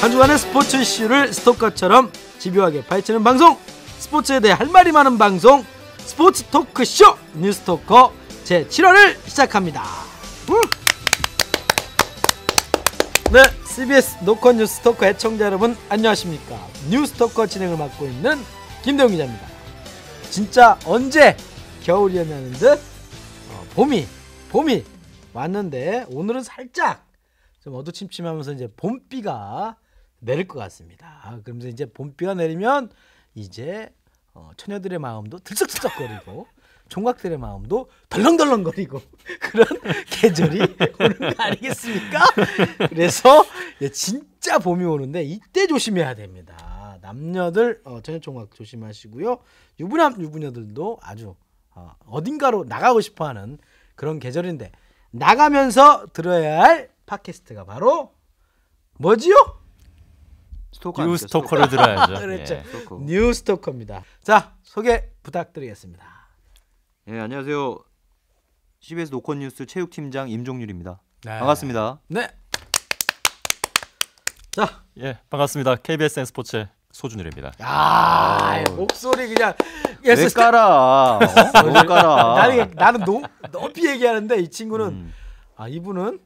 한 주간의 스포츠 이슈를 스토커처럼 집요하게 파헤치는 방송, 스포츠에 대해 할 말이 많은 방송, 스포츠 토크쇼 뉴스토커 제7화를 시작합니다. 네, CBS 노컷 뉴스토커 애청자 여러분 안녕하십니까. 뉴스토커 진행을 맡고 있는 김대웅 기자입니다. 진짜 언제 겨울이었냐는 듯 봄이 왔는데 오늘은 살짝 좀 어두침침하면서 이제 봄비가 내릴 것 같습니다. 그러면서 이제 봄비가 내리면 이제 처녀들의 마음도 들썩들썩거리고 총각들의 마음도 덜렁덜렁거리고 그런 계절이 오는 거 아니겠습니까? 그래서 진짜 봄이 오는데 이때 조심해야 됩니다. 남녀들 처녀총각 조심하시고요. 유부남 유부녀들도 아주 어딘가로 나가고 싶어하는 그런 계절인데 나가면서 들어야 할 팟캐스트가 바로 뭐지요? 뉴스토커를 들어야죠. 그렇죠. 예. 뉴스토커입니다. 자, 소개 부탁드리겠습니다. 예, 안녕하세요. CBS 노컷 뉴스 체육팀장 임종률입니다. 네. 반갑습니다. 네. 자, 예, 반갑습니다. KBSN 스포츠의 소준일입니다. 목소리 그냥 왜 깔아? 왜 깔아? 나는 높이 얘기하는데 이 친구는 이분은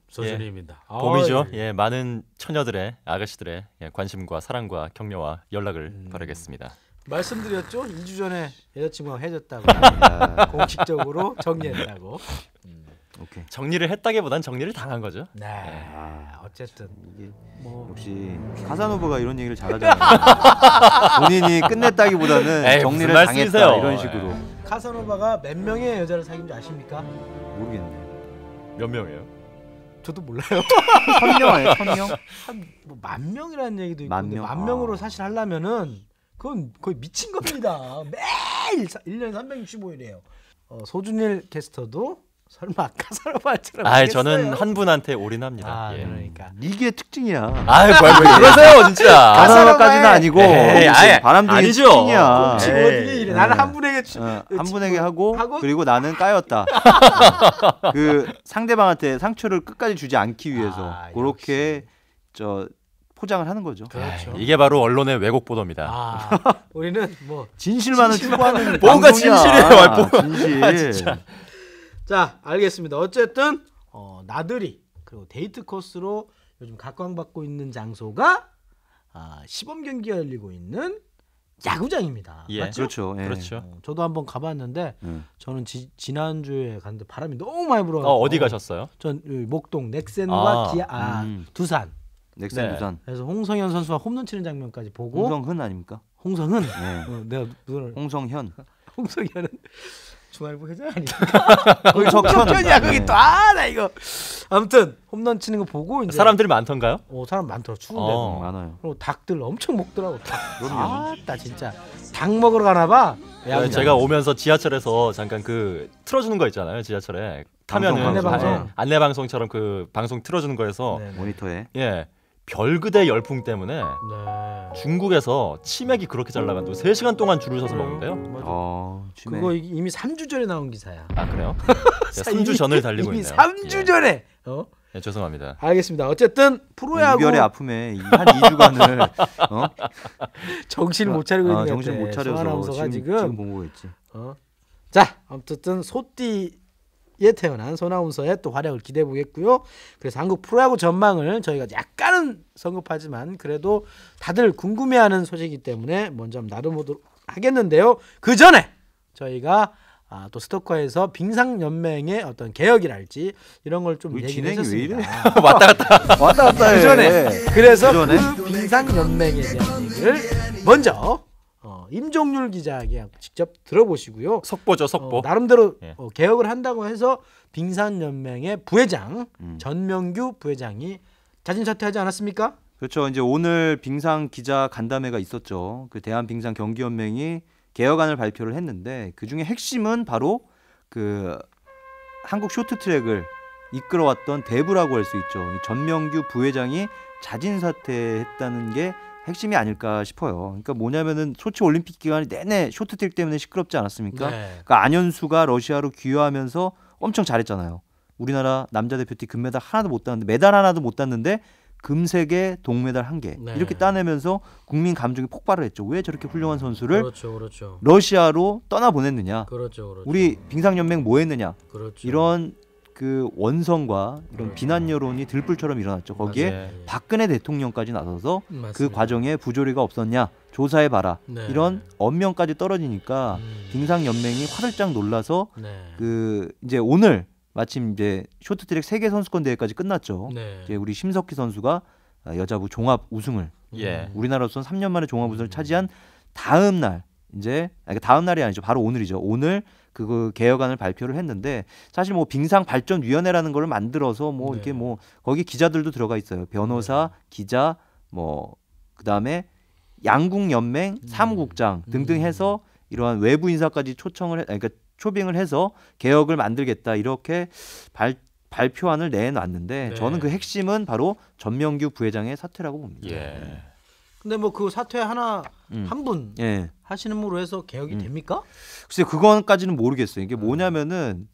소준입니다. 예, 봄이죠. 예, 많은 처녀들의 아가씨들의 관심과 사랑과 격려와 연락을 바라겠습니다. 말씀드렸죠. 2주 전에 여자친구가 헤어졌다고 공식적으로 정리했다고. 오케이. 정리를 했다기보단 정리를 당한 거죠. 네. 어쨌든 이게 역시 카사노바가 이런 얘기를 잘하잖아요. 본인이 끝냈다기보다는 정리를 당했다 이런 식으로. 카사노바가 몇 명의 여자를 사귄 줄 아십니까? 모르겠네요. 몇 명이에요? 저도 몰라요. 1000명 아니에요? 1000명? 뭐 10,000명이라는 얘기도 있고 만 만 명으로 사실 하려면은 그건 거의 미친 겁니다. 매일 1년에 365일이에요. 소준일 캐스터도 설마 카사노바처럼 저는 한 분한테 올인합니다. 예. 그러니까 이게 특징이야. 왜 그러세요, 진짜. 카사노바까지는 아니고 바람둥이 특징이야. 어떻게 이래? 나는 한 분에게 하고 그리고 나는 까였다. 그 상대방한테 상처를 끝까지 주지 않기 위해서 그렇게 포장을 하는 거죠. 그렇죠. 이게 바로 언론의 왜곡 보도입니다. 우리는 뭐 진실만을 추구하는 뭔가 진실이에요. 진실. 자, 알겠습니다. 어쨌든 나들이 그리고 데이트 코스로 요즘 각광받고 있는 장소가 시범 경기가 열리고 있는 야구장입니다. 예, 맞죠? 그렇죠. 예. 그렇죠. 저도 한번 가봤는데 저는 지난주에 갔는데 바람이 너무 많이 불어서 어디 가셨어요? 전 목동 넥센과 두산. 넥센 두산. 그래서 홍성현 선수가 홈런 치는 장면까지 보고. 홍성흔 아닙니까? 홍성흔? 네. 내가 누구를? 홍성현은 중앙일보 회장 아니야? 홍석현이야 거기 또. 나 이거 아무튼 홈런 치는 거 보고 이제 사람들이 많던가요? 사람 많더라. 추운데 많아요. 그리고 닭들 엄청 먹더라고. 나 진짜 닭 먹으러 가나 봐. 제가 오면서 지하철에서 잠깐 그 틀어주는 거 있잖아요. 지하철에 타면은 안내 방송처럼 그 방송 틀어주는 거에서 모니터에 별그대 열풍 때문에 중국에서 치맥이 그렇게 잘 나간다고 3시간 동안 줄을 서서 먹는데요. 그거 이미 3주 전에 나온 기사야. 그래요? 3주 전을 달리고 이미 있네요. 3주 전에. 죄송합니다. 알겠습니다. 어쨌든 프로야구 이별의 아픔에 한 2주간을 정신을 못 차리고 있는 것 같아. 정신 못 차려서 아나운서가 지금 보고 있지. 자, 어쨌든 소띠에 태어난 손아운서의 또 활약을 기대해 보겠고요. 그래서 한국 프로야구 전망을 저희가 약간은 성급하지만 그래도 다들 궁금해하는 소식이기 때문에 먼저 한번 나눠보도록 하겠는데요. 그 전에 저희가 또 스토커에서 빙상연맹의 어떤 개혁이랄지 이런 걸 좀 얘기를 했었습니다. 왜 이래? 왔다 갔다 그 전에 그래서 그 빙상연맹에 대한 얘기를 먼저 임종률 기자에게 직접 들어보시고요. 속보죠, 속보. 나름대로 개혁을 한다고 해서 빙상연맹의 부회장 전명규 부회장이 자진 사퇴하지 않았습니까? 그렇죠. 이제 오늘 빙상 기자 간담회가 있었죠. 그 대한빙상경기연맹이 개혁안을 발표를 했는데 그 중에 핵심은 바로 그 한국 쇼트트랙을 이끌어왔던 대부라고 할 수 있죠. 전명규 부회장이 자진 사퇴했다는 게 핵심이 아닐까 싶어요. 그러니까 뭐냐면은 소치 올림픽 기간 내내 쇼트트랙 때문에 시끄럽지 않았습니까? 그러니까 안현수가 러시아로 귀화하면서 엄청 잘했잖아요. 우리나라 남자 대표팀 금메달 하나도 못 땄는데 메달 하나도 못 땄는데 금색의 동메달 1개 네. 이렇게 따내면서 국민 감정이 폭발을 했죠. 왜 저렇게 훌륭한 선수를 그렇죠. 러시아로 떠나보냈느냐. 그렇죠. 우리 빙상연맹 뭐 했느냐. 그렇죠. 이런 그 원성과 이런 비난 여론이 들불처럼 일어났죠. 거기에 맞아요. 박근혜 대통령까지 나서서 그 맞습니다. 과정에 부조리가 없었냐 조사해봐라. 네. 이런 엄명까지 떨어지니까 빙상연맹이 화들짝 놀라서 네. 그 이제 오늘 마침 이제 쇼트트랙 세계 선수권 대회까지 끝났죠. 네. 이제 우리 심석희 선수가 여자부 종합 우승을 예. 우리나라로서는 3년 만에 종합 우승을 차지한 다음 날 이제 다음 날이 아니죠. 바로 오늘이죠. 오늘 그 개혁안을 발표를 했는데 사실 뭐 빙상 발전 위원회라는 걸 만들어서 뭐 네. 이렇게 뭐 거기 기자들도 들어가 있어요. 변호사, 기자 뭐 그다음에 양국 연맹 사무국장 등등 해서 이러한 외부 인사까지 그러니까 초빙을 해서 개혁을 만들겠다 이렇게 발표안을 내놨는데 네. 저는 그 핵심은 바로 전명규 부회장의 사퇴라고 봅니다. 예. 근데 뭐 그 사퇴 하나 한 분 예. 하시는 으로 해서 개혁이 됩니까? 글쎄 그건까지는 모르겠어요. 이게 뭐냐면은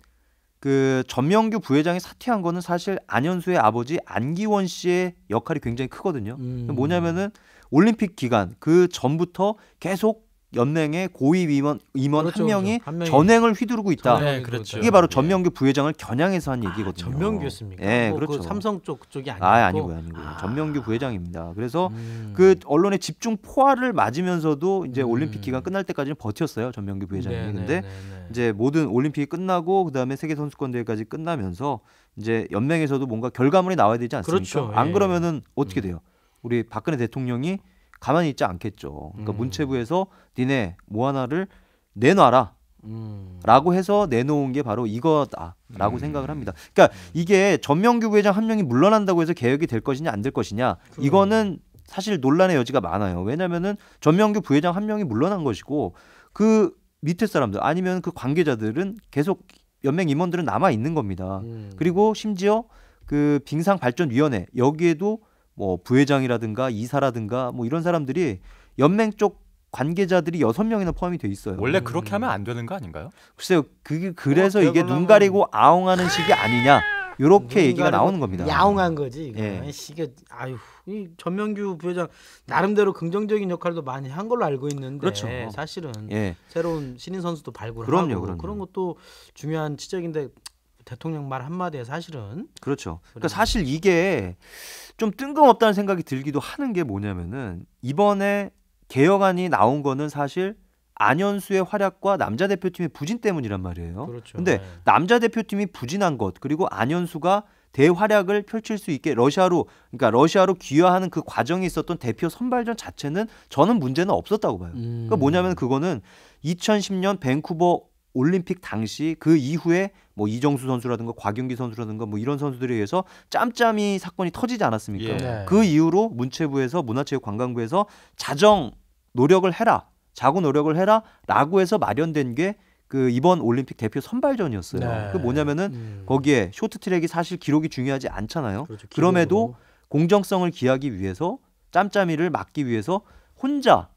그 전명규 부회장이 사퇴한 거는 사실 안현수의 아버지 안기원 씨의 역할이 굉장히 크거든요. 뭐냐면은 올림픽 기간 그 전부터 계속 연맹의 고위 임원 그렇죠, 한 명이 한 명이 전횡을 휘두르고 있다. 네, 그렇죠. 이게 바로 예. 전명규 부회장을 겨냥해서 한 얘기거든요. 전명규였습니까? 예, 뭐 그렇죠. 그 삼성 쪽이 아니고. 아니고요. 전명규 부회장입니다. 그래서 그 언론의 집중 포화를 맞으면서도 이제 올림픽 기간 끝날 때까지는 버텼어요. 전명규 부회장이. 근데 이제 모든 올림픽이 끝나고 그다음에 세계 선수권 대회까지 끝나면서 이제 연맹에서도 뭔가 결과물이 나와야 되지 않습니까? 그렇죠. 안 예. 그러면은 어떻게 돼요? 우리 박근혜 대통령이 가만히 있지 않겠죠. 그러니까 문체부에서 니네 뭐 하나를 내놔라. 라고 해서 내놓은 게 바로 이거다라고 생각을 합니다. 그러니까 이게 전명규 부회장 한 명이 물러난다고 해서 개혁이 될 것이냐 안 될 것이냐 이거는 사실 논란의 여지가 많아요. 왜냐하면은 전명규 부회장 한 명이 물러난 것이고 그 밑에 사람들 아니면 그 관계자들은 계속 연맹 임원들은 남아 있는 겁니다. 그리고 심지어 그 빙상발전위원회 여기에도 뭐 부회장이라든가 이사라든가 뭐 이런 사람들이 연맹 쪽 관계자들이 6명이나 포함이 돼 있어요. 원래 그렇게 하면 안 되는 거 아닌가요? 글쎄요. 그게 그래서 이게 눈 가리고 아웅하는 식이 아니냐. 요렇게 얘기가 나오는 겁니다. 야옹한 거지. 이거. 예. 이게 아유, 이 전명규 부회장 나름대로 긍정적인 역할도 많이 한 걸로 알고 있는데 그렇죠. 사실은 예. 새로운 신인 선수도 발굴하고 그럼요. 그런 것도 중요한 지적인데 대통령 말 한마디에 사실은 그렇죠. 그러니까 사실 이게 좀 뜬금없다는 생각이 들기도 하는 게 뭐냐면은 이번에 개혁안이 나온 거는 사실 안현수의 활약과 남자 대표팀의 부진 때문이란 말이에요. 그렇죠. 근데 네. 남자 대표팀이 부진한 것 그리고 안현수가 대활약을 펼칠 수 있게 러시아로 귀화하는 그 과정에 있었던 대표 선발전 자체는 저는 문제는 없었다고 봐요. 그러니까 뭐냐면 그거는 2010년 밴쿠버 올림픽 당시 그 이후에 뭐 이정수 선수라든가 곽윤기 선수라든가 뭐 이런 선수들에 의해서 짬짬이 사건이 터지지 않았습니까? 예. 네. 그 이후로 문체부에서 문화체육관광부에서 자정 노력을 해라, 자구 노력을 해라라고 해서 마련된 게 그 이번 올림픽 대표 선발전이었어요. 네. 그 뭐냐면은 거기에 쇼트트랙이 사실 기록이 중요하지 않잖아요. 그렇죠. 그럼에도 기록으로. 공정성을 기하기 위해서 짬짬이를 막기 위해서 혼자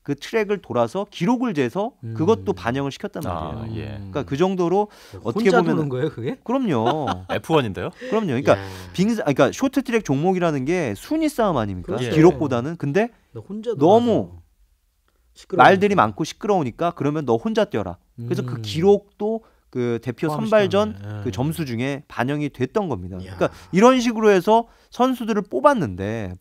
그 트랙을 돌아서 기록을 재서 그것도 반영을 시켰단 말이에요. 아, 예. 그러니까 그 정도로 어떻게 혼자 보면 도는 거예요, 그게? 그럼요. F1인데요? 그럼요. 그러니까 야. 그러니까 쇼트트랙 종목이라는 게 순위 싸움 아닙니까? 그렇죠. 기록보다는. 근데 너 혼자 너무 시끄러우니까. 말들이 많고 시끄러우니까 그러면 너 혼자 뛰어라. 그래서 그 기록도 그 대표 선발전 포함시켰네. 그 점수 중에 반영이 됐던 겁니다. 이야. 그러니까 이런 식으로 해서 선수들을 뽑았는데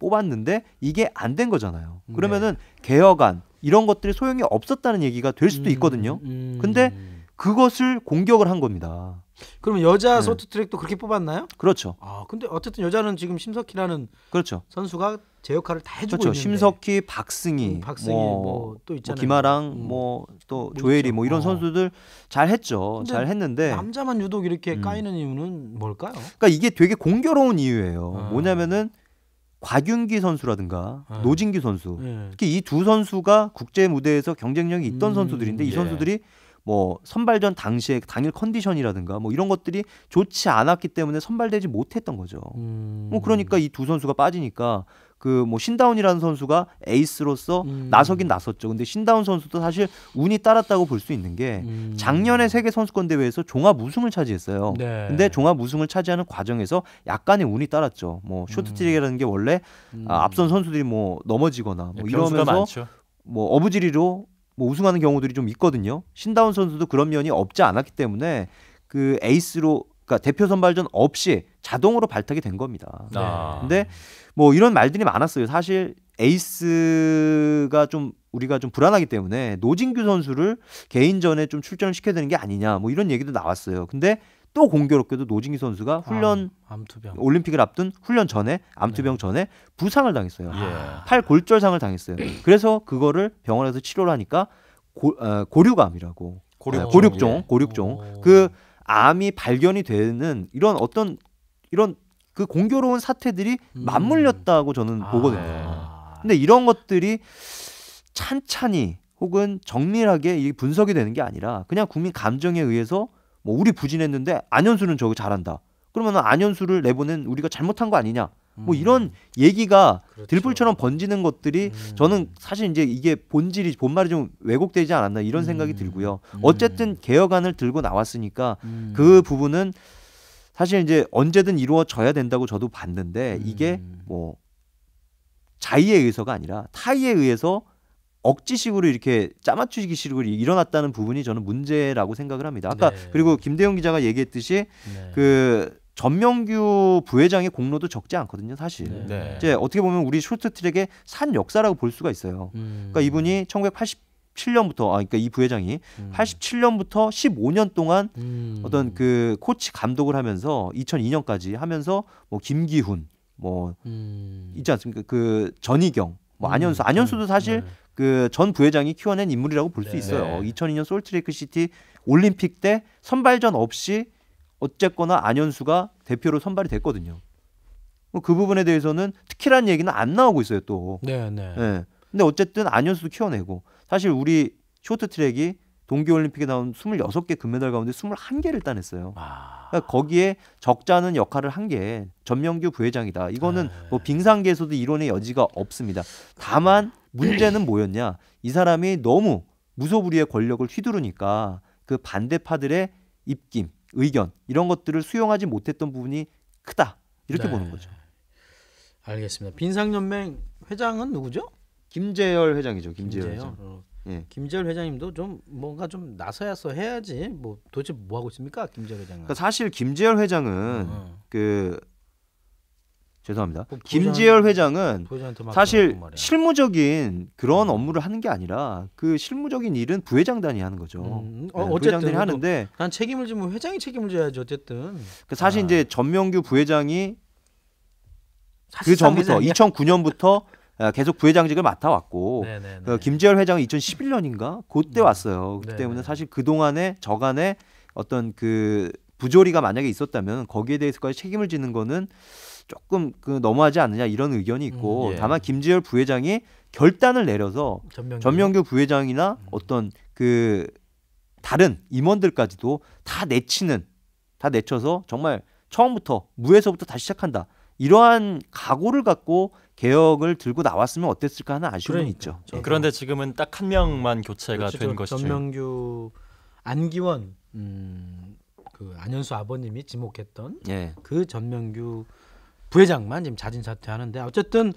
이게 안 된 거잖아요. 그러면은 개혁안 이런 것들이 소용이 없었다는 얘기가 될 수도 있거든요. 근데 그것을 공격을 한 겁니다. 그러면 여자 네. 쇼트트랙도 그렇게 뽑았나요? 그렇죠. 아, 근데 어쨌든 여자는 지금 심석희라는 그렇죠. 선수가 제 역할을 다 해주고 그렇죠. 있는데. 심석희, 박승희, 박승희 뭐 또 있잖아요. 김아랑 뭐 또 조혜리 뭐 이런 있죠. 선수들 잘 했죠. 근데 잘 했는데 남자만 유독 이렇게 까이는 이유는 뭘까요? 그러니까 이게 되게 공교로운 이유예요. 아. 뭐냐면은 곽윤기 선수라든가 아. 노진기 선수 예. 특히 이 두 선수가 국제 무대에서 경쟁력이 있던 선수들인데 이 예. 선수들이 뭐 선발전 당시에 당일 컨디션이라든가 뭐 이런 것들이 좋지 않았기 때문에 선발되지 못했던 거죠. 뭐 그러니까 이 두 선수가 빠지니까 그 뭐 신다운이라는 선수가 에이스로서 나서긴 나섰죠. 근데 신다운 선수도 사실 운이 따랐다고 볼 수 있는 게 작년에 세계 선수권 대회에서 종합 우승을 차지했어요. 네. 근데 종합 우승을 차지하는 과정에서 약간의 운이 따랐죠. 뭐 쇼트트랙이라는 게 원래 앞선 선수들이 뭐 넘어지거나 뭐 이러면서 많죠. 뭐 어부지리로 뭐 우승하는 경우들이 좀 있거든요. 신다운 선수도 그런 면이 없지 않았기 때문에 그 에이스로 그러니까 대표 선발전 없이 자동으로 발탁이 된 겁니다. 근데 뭐 이런 말들이 많았어요. 사실 에이스가 좀 우리가 좀 불안하기 때문에 노진규 선수를 개인전에 좀 출전을 시켜야 되는 게 아니냐 뭐 이런 얘기도 나왔어요. 근데 또 공교롭게도 노진규 선수가 훈련 암투병. 올림픽을 앞둔 훈련 전에 암투병 전에 부상을 당했어요. 팔 골절상을 당했어요. 그래서 그거를 병원에서 치료를 하니까 고류암이라고 고륙종 그 암이 발견이 되는 이런 어떤 이런 그 공교로운 사태들이 맞물렸다고 저는 보거든요. 근데 이런 것들이 찬찬히 혹은 정밀하게 이 분석이 되는 게 아니라 그냥 국민 감정에 의해서 뭐 우리 부진했는데 안현수는 저거 잘한다. 그러면 안현수를 내보낸 우리가 잘못한 거 아니냐. 뭐 이런 얘기가 그렇죠. 들불처럼 번지는 것들이 저는 사실 이제 이게 본말이 좀 왜곡되지 않았나 이런 생각이 들고요. 어쨌든 개혁안을 들고 나왔으니까 그 부분은 사실 이제 언제든 이루어져야 된다고 저도 봤는데 이게 뭐 자의에 의해서가 아니라 타의에 의해서 억지식으로 이렇게 짜맞추기식으로 일어났다는 부분이 저는 문제라고 생각을 합니다. 아까 그리고 김대영 기자가 얘기했듯이 그 전명규 부회장의 공로도 적지 않거든요, 사실. 이제 어떻게 보면 우리 쇼트트랙의 산 역사라고 볼 수가 있어요. 그러니까 이분이 1987년부터 그러니까 이 부회장이 87년부터 15년 동안 어떤 그 코치 감독을 하면서 2002년까지 하면서 뭐 김기훈 뭐 있지 않습니까? 그 전희경, 뭐 안현수도 사실 그 전 부회장이 키워낸 인물이라고 볼 수 있어요. 2002년 솔트레이크 시티 올림픽 때 선발전 없이 어쨌거나 안현수가 대표로 선발이 됐거든요. 그 부분에 대해서는 특히란 얘기는 안 나오고 있어요, 또. 네. 근데 어쨌든 안현수도 키워내고 사실 우리 쇼트트랙이 동계올림픽에 나온 26개 금메달 가운데 21개를 따냈어요. 그러니까 거기에 적잖은 역할을 한 게 전명규 부회장이다. 이거는 뭐 빙상계에서도 이론의 여지가 없습니다. 다만 문제는 뭐였냐? 이 사람이 너무 무소불위의 권력을 휘두르니까 그 반대파들의 입김, 의견 이런 것들을 수용하지 못했던 부분이 크다. 이렇게 보는 거죠. 알겠습니다. 빙상연맹 회장은 누구죠? 김재열 회장이죠. 김재열 회장. 김재열 회장님도 좀 뭔가 좀 나서야서 해야지. 뭐 도대체 뭐 하고 있습니까, 김재열 회장은? 그러니까 사실 김재열 회장은 죄송합니다. 김재열 회장은 사실 실무적인 그런 업무를 하는 게 아니라 그 실무적인 일은 부회장단이 하는 거죠. 부회장단이 하는데 난 책임을 지면 회장이 책임을 져야죠. 어쨌든. 사실 이제 전명규 부회장이 그 전부터 2009년부터 계속 부회장직을 맡아왔고 김재열 회장은 2011년인가 그때 왔어요. 그렇기 때문에 사실 그 동안에 저간에 어떤 그 부조리가 만약에 있었다면 거기에 대해서까지 책임을 지는 거는 조금 그 너무하지 않느냐 이런 의견이 있고 다만 김재열 부회장이 결단을 내려서 전명규 부회장이나 어떤 그 다른 임원들까지도 다 내쳐서 정말 처음부터 무에서부터 다시 시작한다. 이러한 각오를 갖고 개혁을 들고 나왔으면 어땠을까 하는 아쉬움이 있죠. 그런데 지금은 딱 한 명만 교체가 된 것이죠. 전명규 안기원 그 안현수 아버님이 지목했던 그 전명규 부회장만 지금 자진 사퇴하는데 어쨌든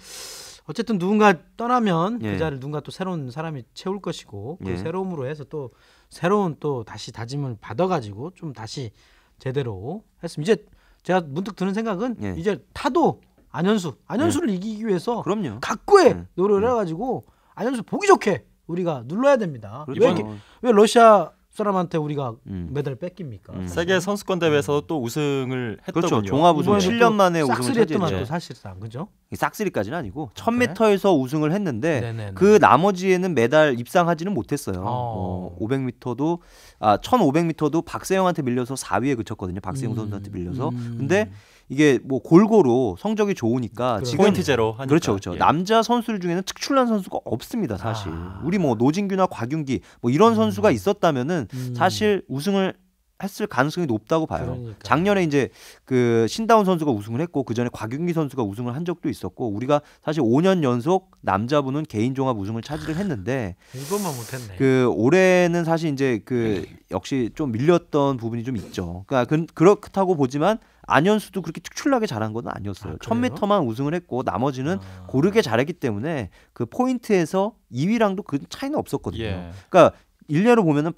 누군가 떠나면 그 자리를 누군가 또 새로운 사람이 채울 것이고 그 새로움으로 해서 또 새로운 또 다시 다짐을 받아가지고 좀 다시 제대로 했으면 이제 제가 문득 드는 생각은 이제 타도 안현수를 이기기 위해서 그럼요. 각고의 노력을 해가지고 안현수 보기 좋게 우리가 눌러야 됩니다. 그렇죠. 왜 러시아 사람한테 우리가 메달 뺏깁니까? 세계 선수권 대회에서 또 우승을 했더군요. 그렇죠. 종합 우승 7년 만에 우승을 차지했죠. 사실상 그죠? 싹쓸이까지는 아니고 1000m에서 우승을 했는데 그 나머지에는 메달 입상하지는 못했어요. 500m도 1500m도 박세영한테 밀려서 4위에 그쳤거든요. 박세영 선수한테 밀려서. 근데 이게 뭐 골고루 성적이 좋으니까 지금 포인트 제로 하니까. 그렇죠. 남자 선수들 중에는 특출난 선수가 없습니다, 사실. 우리 뭐 노진규나 곽윤기 뭐 이런 선수가 있었다면은 사실 우승을 했을 가능성이 높다고 봐요. 그러니까요. 작년에 이제 그 신다운 선수가 우승을 했고 그 전에 곽윤기 선수가 우승을 한 적도 있었고 우리가 사실 5년 연속 남자부는 개인 종합 우승을 차지를 했는데 이것만 못했네. 그 올해는 사실 이제 그 역시 좀 밀렸던 부분이 좀 있죠. 그러니까 그렇다고 보지만 안현수도 그렇게 특출나게 잘한 건 아니었어요. 1000m만 우승을 했고 나머지는 고르게 잘했기 때문에 그 포인트에서 2위랑도 그 차이는 없었거든요. 예. 그러니까 일례로 보면은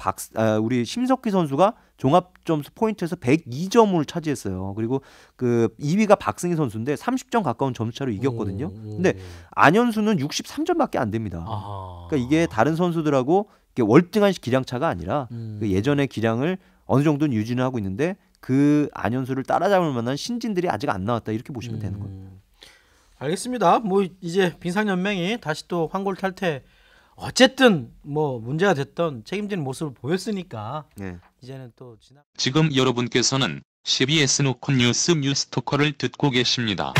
우리 심석희 선수가 종합 점수 포인트에서 102점을 차지했어요. 그리고 그 2위가 박승희 선수인데 30점 가까운 점수 차로 이겼거든요. 근데 안현수는 63점밖에 안 됩니다. 그러니까 이게 다른 선수들하고 월등한 기량차가 아니라 그 예전의 기량을 어느 정도는 유지는 하고 있는데 그 안현수를 따라잡을 만한 신진들이 아직 안 나왔다 이렇게 보시면 되는 거예요. 알겠습니다. 뭐 이제 빙상연맹이 다시 또 황골 탈퇴 어쨌든 뭐 문제가 됐던 책임지는 모습을 보였으니까 네. 이제는 또 지금 여러분께서는 CBS 노컷 뉴스 뉴스토커를 듣고 계십니다.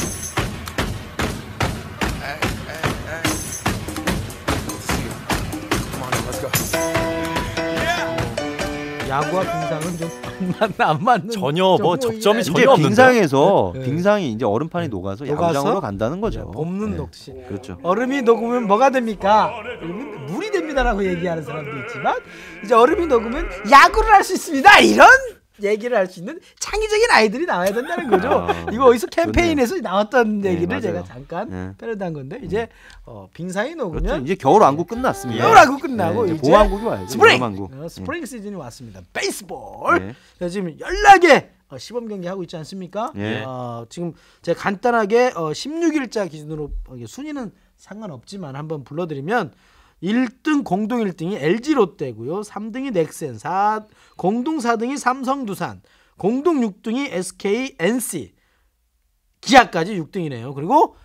야구와 빙상은 좀 안 맞는 전혀 뭐 접점이 이제 전혀 없는데. 빙상에서 네. 빙상이 이제 얼음판이 녹아서 야구장으로 간다는 거죠. 볶는 네. 녹듯이. 그렇죠. 얼음이 녹으면 뭐가 됩니까? 얼음은 물이 됩니다라고 얘기하는 사람도 있지만 이제 얼음이 녹으면 야구를 할 수 있습니다. 이런 얘기를 할 수 있는 창의적인 아이들이 나와야 된다는 거죠. 이거 어디서 캠페인에서 나왔던 얘기를 맞아요. 제가 잠깐 패러디한 건데 이제 빙상이 녹으면 그렇죠. 이제 겨울 왕국 끝났습니다. 겨울왕국 끝나고 이제 이제 봄 왕국이 와야죠. 스프링! 왕국. 스프링 시즌이 왔습니다. 베이스볼. 네. 그래서 지금 연락에 시범 경기 하고 있지 않습니까? 예. 지금 제가 간단하게 16일자 기준으로 순위는 상관없지만 한번 불러드리면 1등 공동 1등이 LG 롯데고요. 3등이 넥센, 공동 4등이 삼성 두산, 공동 6등이 SK NC, 기아까지 6등이네요. 그리고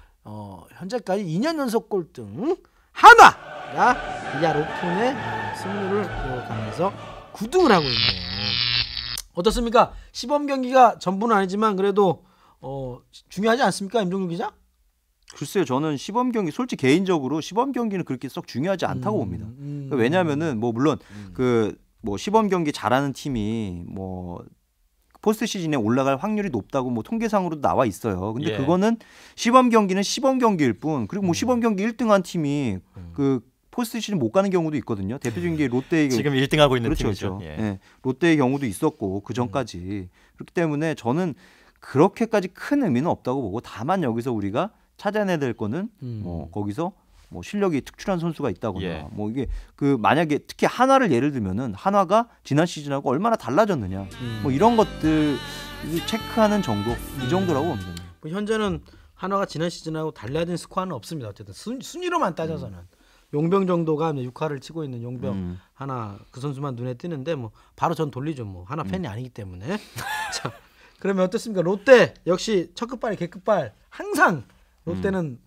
현재까지 2년 연속 꼴등 한화가 이하 오픈의 승률을 이어가면서 9등을 하고 있네요. 어떻습니까? 시범 경기가 전부는 아니지만 그래도 중요하지 않습니까, 임종규 기자? 글쎄요, 저는 시범 경기 솔직히 개인적으로 시범 경기는 그렇게 썩 중요하지 않다고 봅니다. 왜냐하면은 뭐 물론 그 뭐 시범 경기 잘하는 팀이 뭐 포스트 시즌에 올라갈 확률이 높다고 뭐 통계상으로도 나와 있어요. 근데 그거는 시범 경기는 시범 경기일 뿐. 그리고 뭐 시범 경기 1등한 팀이 그 포스트 시즌 못 가는 경우도 있거든요. 대표적인 게 롯데의 지금 1등하고 있는 그렇죠, 팀이죠. 그렇죠. 예. 롯데의 경우도 있었고 그 전까지 그렇기 때문에 저는 그렇게까지 큰 의미는 없다고 보고 다만 여기서 우리가 찾아내야 될 거는 뭐 거기서 뭐 실력이 특출한 선수가 있다거나 뭐 이게 그 만약에 특히 한화를 예를 들면은 한화가 지난 시즌하고 얼마나 달라졌느냐 뭐 이런 것들 체크하는 정도 이 정도라고 봅니다. 뭐 현재는 한화가 지난 시즌하고 달라진 스코어는 없습니다. 어쨌든 순위로만 따져서는 용병 정도가 6화를 치고 있는 용병 하나 그 선수만 눈에 띄는데 뭐 바로 전 돌리죠. 뭐 하나 팬이 아니기 때문에. 자, 그러면 어떻습니까? 롯데 역시 첫 끝발 개끝발 항상 롯데는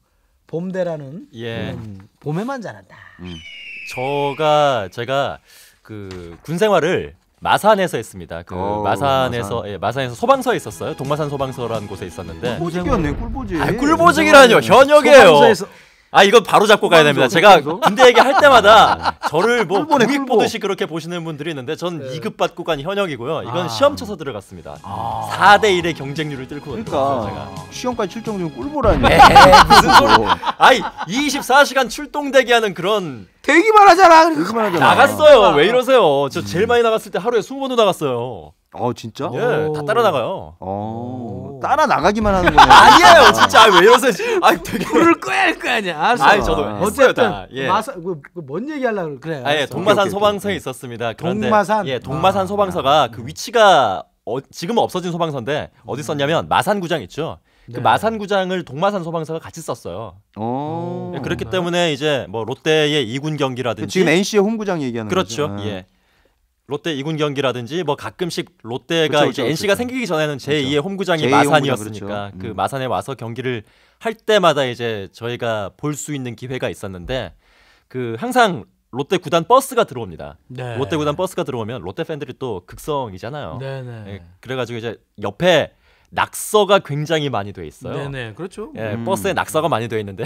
봄대라는 봄에만 잘한다. 제가 그 군 생활을 마산에서 했습니다. 그 마산에서 마산에서 소방서에 있었어요. 동마산 소방서라는 곳에 있었는데. 꿀보직이었네, 꿀보직. 꿀보직이라뇨. 현역이에요. 소방서에서 이거 바로 잡고 가야 됩니다. 제가 군대 얘기할 때마다 저를 뭐 국익 보듯이 그렇게 보시는 분들이 있는데 전 2급 받고 간 현역이고요. 이건 시험 쳐서 들어갔습니다. 4대 1의 경쟁률을 뚫고 들어갔어요. 제가. 시험까지 출정되면 꿀보라니. 무슨 소리? 24시간 출동 대기하는 그런 대기만 하잖아. 나갔어요. 왜 이러세요? 저 제일 많이 나갔을 때 하루에 20번도 나갔어요. 진짜? 예, 다 따라 나가요. 따라 나가기만 하는 거네. 아니에요, 진짜. 왜 이러세요? 되게 불을 꺼야 할 거 아니야. 알았어. 저도 어쨌든 예. 뭔 얘기하려고 그래. 예, 동마산 소방서에 있었습니다. 그런데 동마산? 동마산 소방서가 그 위치가 지금은 없어진 소방서인데 어디 있었냐면 마산구장 있죠. 그 마산구장을 동마산 소방서가 같이 썼어요. 예, 그렇기 때문에 이제 뭐 롯데의 2군 경기라든지 지금 NC의 홈구장 얘기하는 그렇죠. 거죠. 예. 롯데 2군 경기라든지 뭐 가끔씩 롯데가 이제 NC가 생기기 전에는 제2의 홈구장이 마산이었으니까 그 마산에 와서 경기를 할 때마다 이제 저희가 볼 수 있는 기회가 있었는데 그 항상 롯데 구단 버스가 들어옵니다. 롯데 구단 버스가 들어오면 롯데 팬들이 또 극성이잖아요. 예, 그래가지고 이제 옆에 낙서가 굉장히 많이 돼 있어요. 네네, 그렇죠. 예, 버스에 낙서가 많이 돼 있는데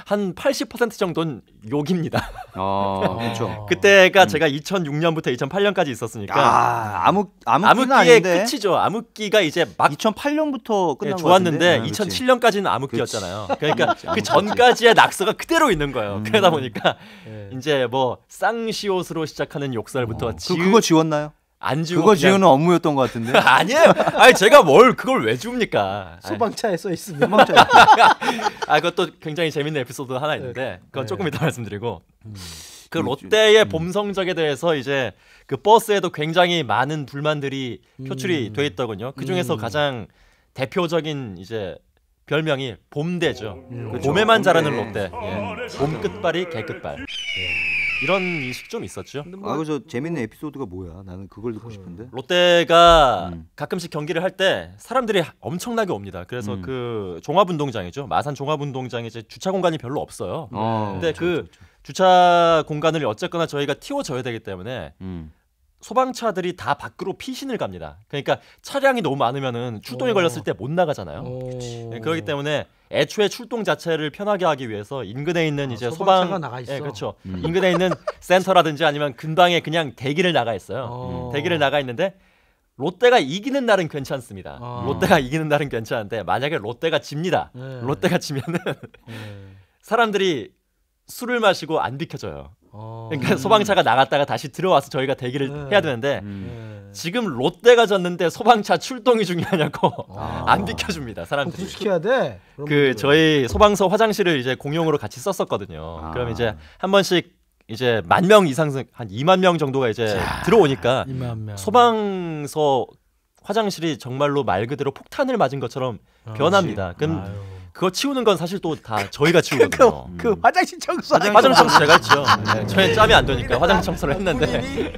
한 80% 정도는 욕입니다. 그렇죠. 그때가 제가 2006년부터 2008년까지 있었으니까 암흑기는 암흑기의 아닌데 끝이죠. 암흑기가 이제 막 2008년부터 끝난 거 좋았는데 같은데? 2007년까지는 암흑기였잖아요. 그러니까 그 전까지의 낙서가 그대로 있는 거예요. 그러다 보니까 이제 뭐 쌍시옷으로 시작하는 욕설부터 그거 지웠나요? 안 지우고 그거 그냥 지우는 업무였던 것 같은데. 아니에요. 아니 제가 뭘 그걸 왜 지웁니까? 소방차에 써 있으면 그것도 굉장히 재밌는 에피소드 하나 있는데 그건 조금 이따 말씀드리고 그 그렇죠. 롯데의 봄 성적에 대해서 이제 그 버스에도 굉장히 많은 불만들이 표출이 돼 있더군요. 그 중에서 가장 대표적인 이제 별명이 봄대죠. 그렇죠. 봄에만 자라는 봄대. 롯데. 예. 봄 끝발이 개 끝발. 이런 인식 좀 있었죠. 그저 재밌는 에피소드가 뭐야? 나는 그걸 듣고 싶은데. 롯데가 가끔씩 경기를 할 때 사람들이 엄청나게 옵니다. 그래서 그 종합운동장이죠. 마산 종합운동장에 이제 주차 공간이 별로 없어요. 근데 그 주차 공간을 어쨌거나 저희가 틔워줘야 되기 때문에 소방차들이 다 밖으로 피신을 갑니다. 그러니까 차량이 너무 많으면은 출동이 걸렸을 때 못 나가잖아요. 네, 그렇기 때문에 애초에 출동 자체를 편하게 하기 위해서 인근에 있는 이제 소방차가 나가 있어. 예, 그렇죠. 인근에 있는 센터라든지 아니면 근방에 그냥 대기를 나가 있어요. 대기를 나가 있는데 롯데가 이기는 날은 괜찮습니다. 롯데가 이기는 날은 괜찮은데 만약에 롯데가 집니다. 롯데가 지면은 사람들이 술을 마시고 안 비켜줘요. 그러니까 소방차가 나갔다가 다시 들어와서 저희가 대기를 해야 되는데 지금 롯데가 졌는데 소방차 출동이 중요하냐고 안 비켜줍니다. 사람들이. 시켜야 돼. 그 저희 소방서 화장실을 이제 공용으로 같이 썼었거든요. 그럼 이제 한 번씩 이제 10,000명 이상 한 2만 명 정도가 이제 들어오니까 2만 명. 소방서 화장실이 정말로 말 그대로 폭탄을 맞은 것처럼 변합니다. 그럼 그거 치우는 건 사실 또 다 저희가 치우거든요. 그 화장실 청소. 화장실 청소 제가 했죠. 네, 저희 짬이 안 되니까 화장실 청소를 했는데.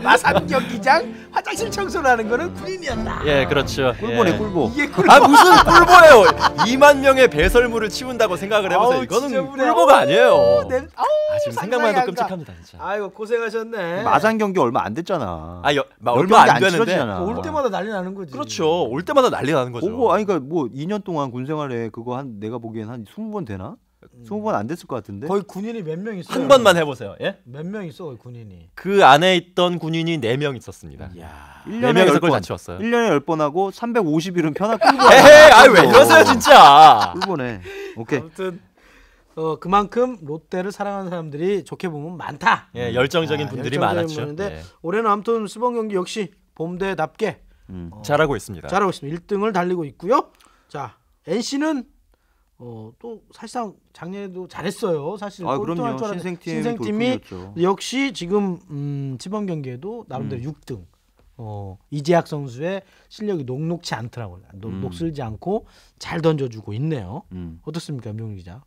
마산 경기장 화장실 청소를 하는 거는 군인이었다. 예, 그렇죠. 꿀보네 예. 꿀보. 이게 꿀보. 무슨 꿀보예요? 2만 명의 배설물을 치운다고 생각을 해보세요. 아우, 이거는 진짜 그래. 꿀보가 아니에요. 상상이 지금 생각만 해도 안 가. 끔찍합니다, 진짜. 아이고 고생하셨네. 마산 경기 얼마 안 됐잖아. 얼마 안 되는데. 치러지잖아. 올 때마다 난리 나는 거지. 그렇죠. 올 때마다 난리 나는 거죠. 보고 그러니까 뭐 2년 동안 군 생활에 그거 한 내가 보기엔 한 20번 되나? 20번 안 됐을 것 같은데. 거의 군인이 몇 명 있어요? 한 번만 해보세요. 예? 몇 명 있어 거의 군인이. 그 안에 있던 군인이 4명 있었습니다. 야. 1년에 4명에서 10번. 다 치웠어요. 1년에 10번 하고 350일은 편하 꿀보야. 에헤이, 왜 이러세요, 진짜. 꿀보네. 오케이. 아무튼 그만큼 롯데를 사랑하는 사람들이 좋게 보면 많다. 예, 열정적인 분들이 많았죠. 분인데 예. 올해는 아무튼 수번 경기 역시 봄대답게 잘하고 있습니다. 잘하고 있습니다. 1등을 달리고 있고요. 자, NC는 또 사실상 작년에도 잘했어요. 사실 그럼요. 신생팀이 역시 지금 지번 경기에도 나름대로 6등. 이재학 선수의 실력이 녹록치 않더라고요. 녹슬지 않고 잘 던져주고 있네요. 어떻습니까, 명훈 기자?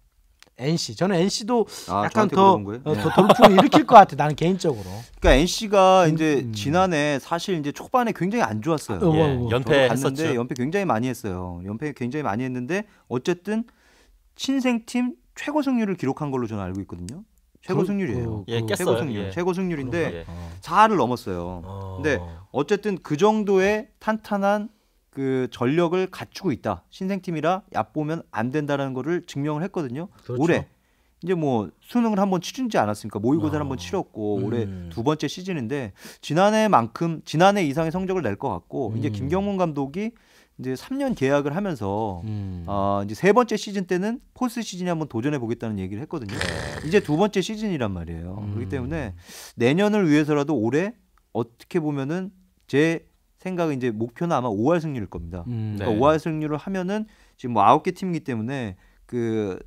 NC 저는 NC도 약간 더 돌풍을 일으킬 것 같아. 나는 개인적으로. 그러니까 NC가 이제 지난해 사실 이제 초반에 굉장히 안 좋았어요. 연패했었죠. 연패 굉장히 많이 했어요. 연패 굉장히 많이 했는데 어쨌든 친생팀 최고 승률을 기록한 걸로 저는 알고 있거든요. 최고 승률이에요. 최고 승률. 최고 승률인데 4를 넘었어요. 근데 어쨌든 그 정도의 탄탄한 그 전력을 갖추고 있다. 신생팀이라 얕보면 안 된다라는 거를 증명을 했거든요. 그렇죠. 올해 이제 뭐 수능을 한번 치르지 않았습니까? 모의고사를 한번 치렀고 올해 2번째 시즌인데 지난해 이상의 성적을 낼 것 같고 이제 김경문 감독이 이제 3년 계약을 하면서 이제 3번째 시즌 때는 포스트 시즌에 한번 도전해 보겠다는 얘기를 했거든요. 이제 2번째 시즌이란 말이에요. 그렇기 때문에 내년을 위해서라도 올해 어떻게 보면은 제 생각은 이제 목표는 아마 5할 승률일 겁니다. 그러니까 5할 승률을 하면은 지금 뭐 9개 팀이기 때문에 그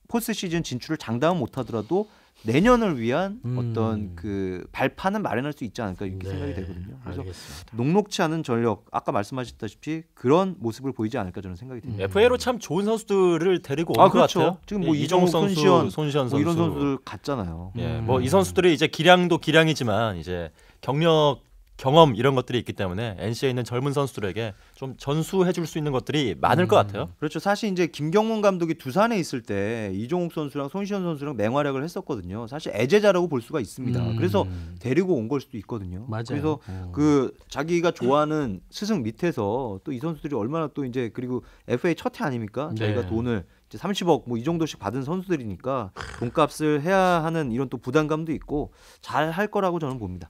포스트 시즌 진출을 장담은 못하더라도 내년을 위한 어떤 그 발판은 마련할 수 있지 않을까 이렇게 생각이 되거든요. 그래서 알겠습니다. 녹록치 않은 전력 아까 말씀하셨다시피 그런 모습을 보이지 않을까 저는 생각이 듭니다. FA로 참 좋은 선수들을 데리고 온 것 그렇죠. 같아요. 지금 뭐 이종욱 선수, 손시현 선수 이런 선수들 갔잖아요. 뭐 이 선수들이 이제 기량도 기량이지만 이제 경력 경험 이런 것들이 있기 때문에 NC에 있는 젊은 선수들에게 좀 전수해줄 수 있는 것들이 많을 것 같아요. 그렇죠. 사실 이제 김경문 감독이 두산에 있을 때 이종욱 선수랑 손시현 선수랑 맹활약을 했었거든요. 사실 애제자라고 볼 수가 있습니다. 그래서 데리고 온 걸 수도 있거든요. 맞아요. 그래서 그 자기가 좋아하는 스승 밑에서 또 이 선수들이 얼마나 또 이제 그리고 FA 첫 해 아닙니까? 네. 자기가 돈을 이제 30억 뭐 이 정도씩 받은 선수들이니까 돈값을 해야 하는 이런 또 부담감도 있고 잘 할 거라고 저는 봅니다.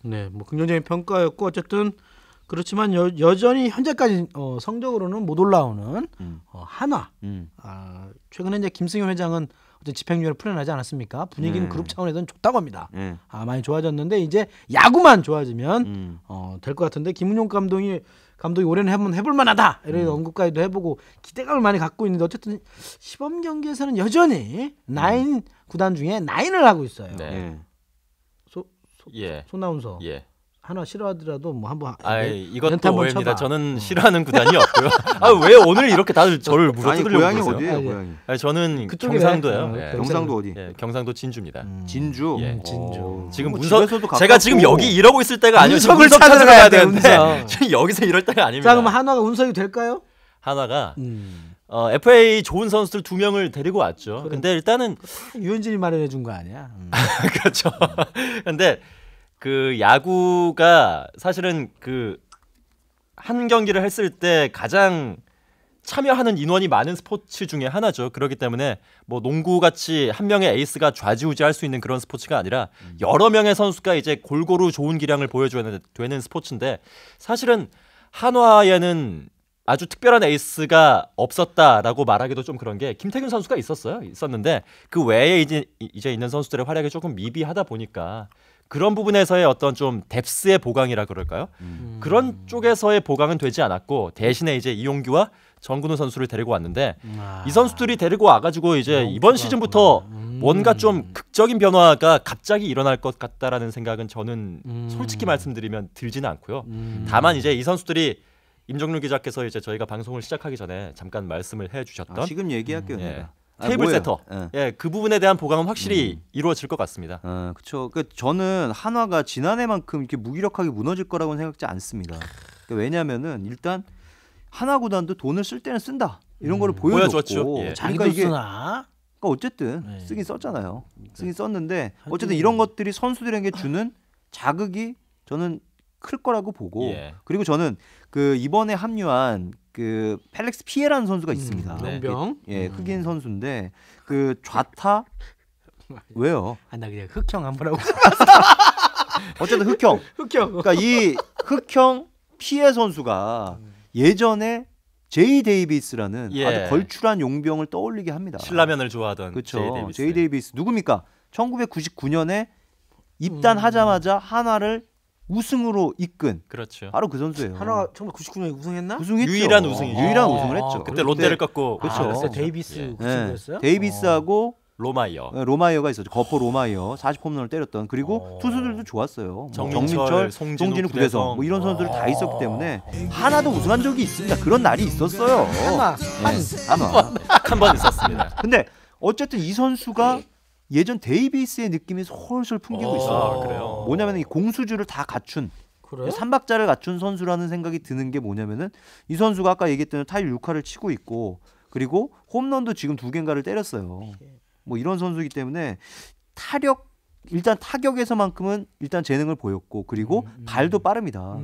네, 뭐 긍정적인 평가였고 어쨌든 그렇지만 여전히 현재까지 성적으로는 못 올라오는 한화. 최근에 이제 김승현 회장은 어떤 집행유예를 풀어나지 않았습니까? 분위기는 그룹 차원에서는 좋다고 합니다. 많이 좋아졌는데 이제 야구만 좋아지면 될 것 같은데 김은용 감독이 올해는 한번 해볼 만하다 이런 언급까지도 해보고 기대감을 많이 갖고 있는데 어쨌든 시범 경기에서는 여전히 9 구단 중에 9을 하고 있어요. 네. 손아운서 예. 하나 싫어하더라도 뭐 한번 이것도 멘트 한번 오해입니다. 쳐봐. 저는 싫어하는 구단이 없고요. 왜 오늘 이렇게 다들 저를 물어뜯으려고 고향이 그러세요? 어디예요? 고향이? 저는 그쪽이래. 경상도예요. 예. 경상도 어디? 경상도 진주입니다. 진주. 예. 진주. 지금 뭐 문서 집에서도 가깝고. 제가 지금 여기 이러고 있을 때가 아니에요. 지금 운석을 운석 찾으러 찾으러 가야 가야 돼, 되는데 운석. 지금 여기서 이럴 때가 아닙니다. 자, 그럼 한화가 운석이 될까요? 한화가 FA 좋은 선수들 2명을 데리고 왔죠. 근데 일단은 유현진이 마련해 준 거 아니야? 그렇죠. 근데 그 야구가 사실은 그 한 경기를 했을 때 가장 참여하는 인원이 많은 스포츠 중에 하나죠. 그렇기 때문에 뭐 농구 같이 한 명의 에이스가 좌지우지할 수 있는 그런 스포츠가 아니라 여러 명의 선수가 이제 골고루 좋은 기량을 보여줘야 되는 스포츠인데 사실은 한화에는 아주 특별한 에이스가 없었다라고 말하기도 좀 그런 게 김태균 선수가 있었는데 그 외에 이제 있는 선수들의 활약이 조금 미비하다 보니까 그런 부분에서의 어떤 좀 뎁스의 보강이라 그럴까요? 그런 쪽에서의 보강은 되지 않았고 대신에 이제 이용규와 정근우 선수를 데리고 왔는데 이 선수들이 데리고 와가지고 이제 이번 시즌부터 뭔가 좀 극적인 변화가 갑자기 일어날 것 같다라는 생각은 저는 솔직히 말씀드리면 들지는 않고요. 다만 이제 이 선수들이 임정률 기자께서 이제 저희가 방송을 시작하기 전에 잠깐 말씀을 해주셨던 지금 얘기할게요. 내가. 테이블 세터, 그 부분에 대한 보강은 확실히 이루어질 것 같습니다. 그렇죠. 저는 한화가 지난해만큼 이렇게 무기력하게 무너질 거라고는 생각지 않습니다. 왜냐하면은 일단 한화 구단도 돈을 쓸 때는 쓴다 이런 거를 보여줬고, 예. 자기도 쓰나? 그러니까 어쨌든 쓰긴 썼잖아요. 쓰긴 썼는데 어쨌든 이런 것들이 선수들에게 주는 자극이 저는 클 거라고 보고, 그리고 저는 그 이번에 합류한 그 펠릭스 피에라는 선수가 있습니다. 용병. 흑인 선수인데 그 좌타 왜요? 나 그냥 흑형 한번 하고. 어쨌든 흑형. 그러니까 이 흑형 피에 선수가 예전에 제이 데이비스라는 아주 걸출한 용병을 떠올리게 합니다. 신라면을 좋아하던 그렇죠. 제이 데이비스 누굽니까? 1999년에 입단하자마자 한화를 우승으로 이끈 그렇죠. 바로 그 선수예요. 한화가 1999년에 우승했나? 우승했죠. 유일한 우승이죠. 유일한 우승을 했죠. 그때 롯데를 꺾고 그렇죠. 데이비스 우승이었어요? 데이비스하고 로마이어 있었죠. 거포 로마이어 40홈런을 때렸던. 그리고 투수들도 좋았어요. 정민철, 송진우, 구대성 뭐 이런 선수들 다 있었기 때문에 하나도 우승한 적이 있습니다. 그런 날이 있었어요. 한화 한 번 있었습니다. 근데 어쨌든 이 선수가 예전 데이비스의 느낌이 솔솔 풍기고 있어요. 그래요? 뭐냐면 이 공수주를 다 갖춘 그래? 3박자를 갖춘 선수라는 생각이 드는 게 뭐냐면은 이 선수가 아까 얘기했던 타율 6할을 치고 있고 그리고 홈런도 지금 2개인가를 때렸어요. 뭐 이런 선수이기 때문에 일단 타격에서만큼은 일단 재능을 보였고 그리고 발도 빠릅니다.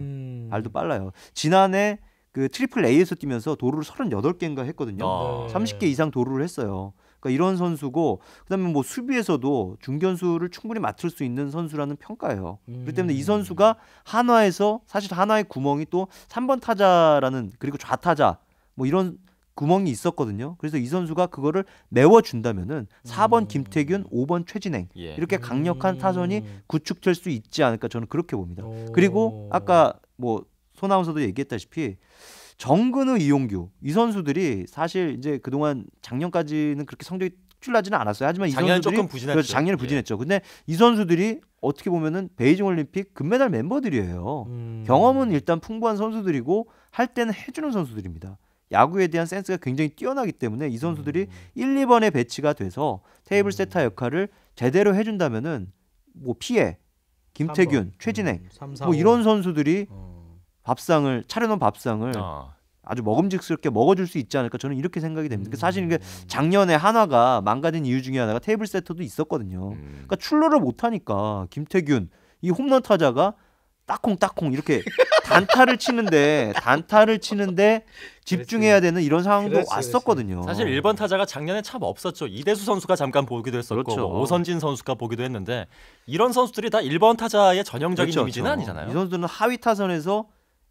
발도 빨라요. 지난해 그 트리플 A에서 뛰면서 도루를 38개인가 했거든요. 30개 이상 도루를 했어요. 그러니까 이런 선수고 그다음에 뭐 수비에서도 중견수를 충분히 맡을 수 있는 선수라는 평가예요. 그렇기 때문에 이 선수가 한화에서 사실 한화의 구멍이 또 3번 타자라는 그리고 좌타자 뭐 이런 구멍이 있었거든요. 그래서 이 선수가 그거를 메워준다면은 4번 김태균, 5번 최진행 이렇게 강력한 타선이 구축될 수 있지 않을까 저는 그렇게 봅니다. 그리고 아까 뭐 손아운서도 얘기했다시피 정근우, 이용규 이 선수들이 사실 이제 그동안 작년까지는 그렇게 성적이 출나지는 않았어요. 하지만 이 작년은 선수들이 조금 부진했죠. 그렇죠, 작년에 부진했죠. 근데 이 선수들이 어떻게 보면은 베이징 올림픽 금메달 멤버들이에요. 경험은 일단 풍부한 선수들이고 할 때는 해주는 선수들입니다. 야구에 대한 센스가 굉장히 뛰어나기 때문에 이 선수들이 1, 2번에 배치가 돼서 테이블 세터 역할을 제대로 해준다면은 뭐 피해 김태균, 최진행 3, 4, 뭐 이런 선수들이 어. 차려놓은 밥상을 아주 먹음직스럽게 먹어줄 수 있지 않을까 저는 이렇게 생각이 됩니다. 사실 이게 작년에 한화가 망가진 이유 중에 하나가 테이블 세터도 있었거든요. 그러니까 출루를 못하니까 김태균 이 홈런 타자가 따콩따콩 이렇게 단타를 치는데 집중해야 되는 이런 상황도 그렇지, 왔었거든요. 사실 1번 타자가 작년에 참 없었죠. 이대수 선수가 잠깐 보기도 했었고 그렇죠. 뭐 오선진 선수가 보기도 했는데 이런 선수들이 다 1번 타자의 전형적인 그렇죠, 이미지는 그렇죠. 아니잖아요. 이 선수들은 하위 타선에서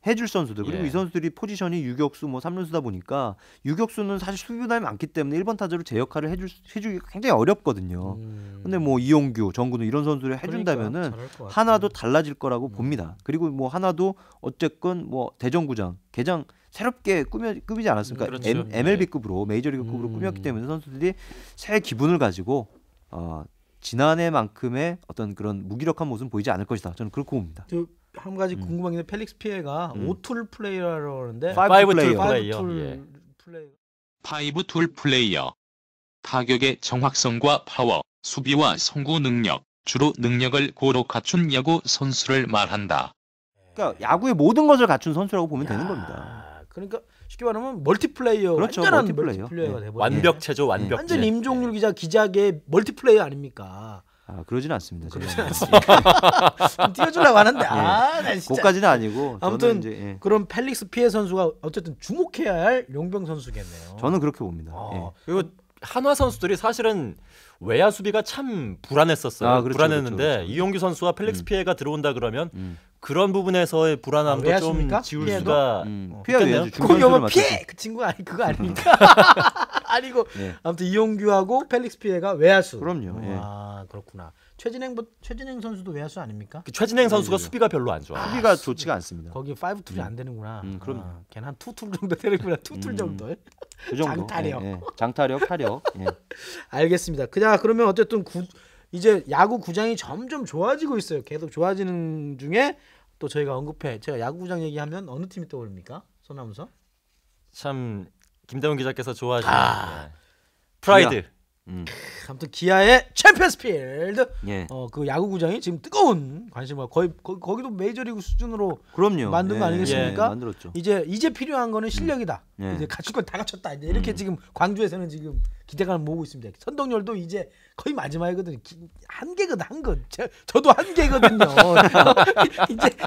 해줄 선수들 그리고 예. 이 선수들이 포지션이 유격수 뭐 3루수다 보니까 유격수는 사실 수비부담이 많기 때문에 1번 타자로 제 역할을 해주기 굉장히 어렵거든요. 근데 뭐 이용규, 정근우 이런 선수를 해준다면은 그러니까 잘할 것 같아요. 하나도 달라질 거라고 봅니다. 그리고 뭐 하나도 어쨌건 뭐 대전구장 개장 새롭게 꾸미지 않았습니까? 그렇죠. MLB급으로 메이저리그급으로 꾸몄기 때문에 선수들이 새 기분을 가지고 지난해만큼의 어떤 그런 무기력한 모습은 보이지 않을 것이다. 저는 그렇게 봅니다. 한 가지 궁금한 게 펠릭스 피에가 5툴 플레이어라고 하는데 5툴 플레이어. 5툴 예. 플레이어. 5툴 플레이어. 타격의 정확성과 파워, 수비와 송구 능력, 주로 능력을 고루 갖춘 야구 선수를 말한다. 그러니까 야구의 모든 것을 갖춘 선수라고 보면 되는 겁니다. 그러니까 쉽게 말하면 멀티플레이어, 그렇죠, 완전한 멀티플레이어. 멀티플레이어가 예. 돼버려. 완벽체죠, 완벽체. 완전 임종률 기자계 멀티플레이어 아닙니까? 그러진 않습니다. 그러진 띄워주려고 하는데 나 진짜. 그까지는 아니고 아무튼 저는 이제 그럼 펠릭스 피에 선수가 어쨌든 주목해야 할 용병 선수겠네요. 저는 그렇게 봅니다. 그리고 한화 선수들이 사실은 외야 수비가 참 불안했었어요. 그렇죠, 불안했는데 그렇죠. 이용규 선수와 펠릭스 피에가 들어온다 그러면 그런 부분에서의 불안함도 좀 외야수입니까? 지울 피해도? 수가 피해 있겠네요. 외야수 그거 영어 중간수를 피해 그 친구 그거 아닙니까? 아니고 예. 아무튼 이용규하고 펠릭스 피에가 외야수. 그럼요. 예. 아 그렇구나. 최진행 선수도 외야수 아닙니까? 그 최진행 선수가 수비가 별로 안 좋아. 수비가 좋지가 않습니다. 거기 5툴이 안 되는구나. 그럼요. 걔는 한 2툴 정도 되는구나. 2툴 정도. 그 정도. 장타력. 장타력, 타력. 예. 알겠습니다. 그러면 어쨌든 이제 야구 구장이 점점 좋아지고 있어요. 계속 좋아지는 중에 또 저희가 제가 야구 구장 얘기하면 어느 팀이 떠오릅니까? 손아무서? 참 김대원 기자께서 좋아하시는 프라이드. 아무튼 기아의 챔피언스필드. 예. 그 야구 구장이 지금 뜨거운 관심을 거기도 메이저리그 수준으로 그럼요. 만든 거 아니겠습니까? 예, 만들었죠. 이제 필요한 거는 실력이다. 예. 이제 갖출 건 다 갖췄다. 이제 이렇게 지금 광주에서는 지금 기대감을 모으고 있습니다. 선동열도 이제 거의 마지막이거든요. 한계거든 한계. 저도 한계거든요.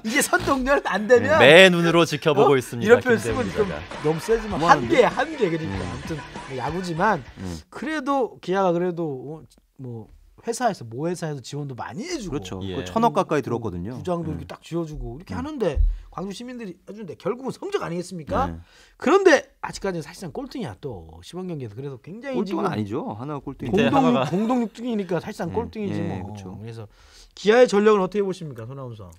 이제 선동열 안 되면 매 눈으로 지켜보고 있습니다. 이런 표현 김대원 쓰면 좀 기자가. 너무 세지만 뭐 한계 그러니까 아무튼 뭐 야구지만 그래도 기아가 그래도 뭐 회사에서 지원도 많이 해주고 그렇죠. 예. 그 1,000억 가까이 들었거든요. 구장도 이렇게 딱 지어주고 이렇게 하는데 광주 시민들이 해주는데 결국은 성적 아니겠습니까? 네. 그런데 아직까지는 사실상 꼴등이야 또 시범 경기에서 그래서 굉장히 꼴등은 지금 아니죠. 하나가 꼴등. 밑에 하나가- 공동 6등이니까 사실상 꼴등이지 예, 뭐. 그렇죠. 그래서 기아의 전력은 어떻게 보십니까, 손아운서?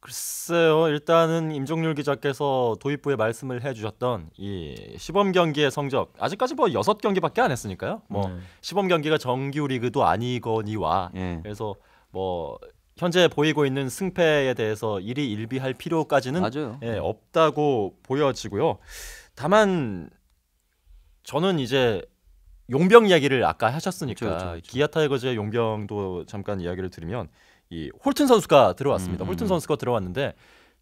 글쎄요. 일단은 임종률 기자께서 도입부에 말씀을 해주셨던 이 시범 경기의 성적 아직까지 뭐 6경기밖에 안 했으니까요. 뭐 시범 경기가 정규 리그도 아니거니와 예. 그래서 뭐 현재 보이고 있는 승패에 대해서 일희일비할 필요까지는 맞아요. 없다고 보여지고요. 다만 저는 이제 용병 이야기를 아까 하셨으니까 그렇죠. 기아 타이거즈의 용병도 잠깐 이야기를 드리면 이 홀튼 선수가 들어왔습니다. 홀튼 선수가 들어왔는데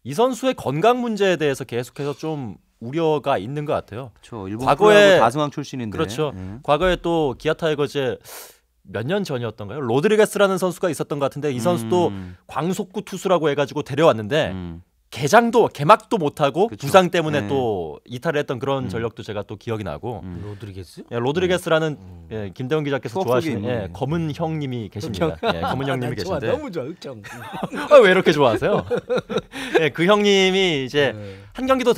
이 선수의 건강 문제에 대해서 계속해서 좀 우려가 있는 것 같아요. 그렇죠. 일본 과거에- 프로야구 다승왕 출신인데. 그렇죠. 예. 과거에 또 기아 타이거즈에 몇 년 전이었던가요? 로드리게스라는 선수가 있었던 것 같은데 이 선수도 광속구 투수라고 해가지고 데려왔는데 개막도 못하고 그쵸. 부상 때문에 네. 또 이탈을 했던 그런 전력도 제가 또 기억이 나고 로드리게스? 로드리게스라는 김대원 기자께서 추억 속에 좋아하시는 있는 검은 형님이 계십니다. 검은 형님이 좋아, 계신데 너무 좋아, 흑정. 왜 이렇게 좋아하세요? 그 형님이 이제 한 경기도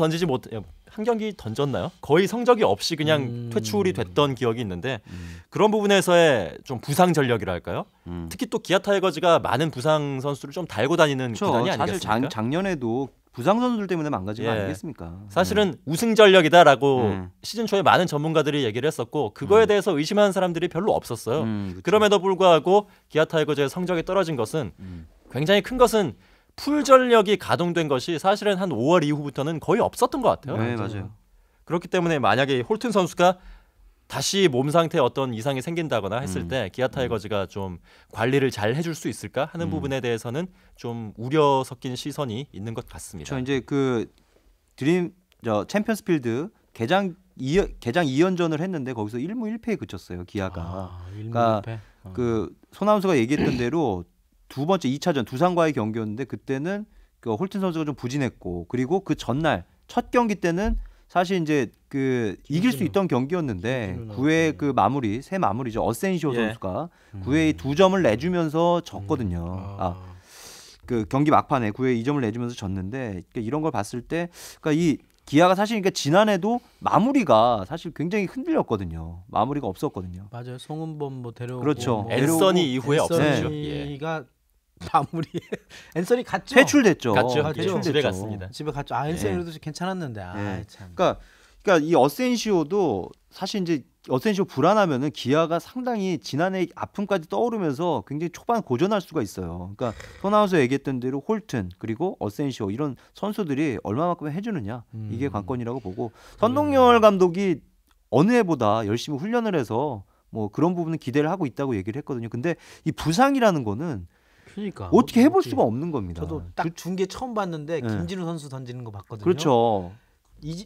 한 경기 던졌나요? 거의 성적이 없이 그냥 퇴출이 됐던 기억이 있는데 그런 부분에서의 좀 부상 전력이랄까요? 특히 또 기아 타이거즈가 많은 부상 선수를 좀 달고 다니는 그렇죠. 구단이 사실 아니겠습니까? 작년에도 부상 선수들 때문에 망가진 거 예. 아니겠습니까? 사실은 우승 전력이다라고 시즌 초에 많은 전문가들이 얘기를 했었고 그거에 대해서 의심하는 사람들이 별로 없었어요. 그렇죠. 그럼에도 불구하고 기아 타이거즈의 성적이 떨어진 것은 굉장히 큰 것은 풀 전력이 가동된 것이 사실은 한 5월 이후부터는 거의 없었던 것 같아요. 네, 맞아요. 그렇기 때문에 만약에 홀튼 선수가 다시 몸 상태에 어떤 이상이 생긴다거나 했을 때 기아 타이거즈가 좀 관리를 잘 해줄 수 있을까 하는 부분에 대해서는 좀 우려 섞인 시선이 있는 것 같습니다. 저 이제 그 챔피언스필드 개장 2연전을 했는데 거기서 1무 1패에 그쳤어요. 기아가. 그러니까 그 손아운수가 얘기했던 대로 두 번째 2차전 두산과의 경기였는데 그때는 그 홀튼 선수가 좀 부진했고 그리고 그 전날 첫 경기 때는 사실 이제 그 이길 수 있던 경기였는데 9회 그 새 마무리죠. 어센시오 선수가 9회에 2점을 내주면서 졌거든요. 그 경기 막판에 9회에 2점을 내주면서 졌는데 그러니까 이런 걸 봤을 때 그러니까 이 기아가 사실 그러니까 지난해도 마무리가 사실 굉장히 흔들렸거든요. 마무리가 없었거든요. 맞아요. 송은범 뭐 데려오고 그렇죠. 앤서니 이후에 없었죠. 앤서니가 마무리 앤서니 갔죠. 퇴출됐죠. 갔죠. 집에 갔습니다. 집에 갔죠. 앤서니도 괜찮았는데. 참. 그러니까 이 어센시오도 사실 이제 어센시오 불안하면은 기아가 상당히 지난해 아픔까지 떠오르면서 굉장히 초반 고전할 수가 있어요. 그러니까 손아웃서 얘기했던 대로 홀튼 그리고 어센시오 이런 선수들이 얼마만큼 해주느냐 이게 관건이라고 보고 선동열 감독이 어느 해보다 열심히 훈련을 해서 뭐 그런 부분은 기대를 하고 있다고 얘기를 했거든요. 근데 이 부상이라는 거는 그러니까 어떻게 해볼 수가 없는 겁니다. 저도 딱 중계 처음 봤는데 김진우 선수 던지는 거 봤거든요. 그렇죠.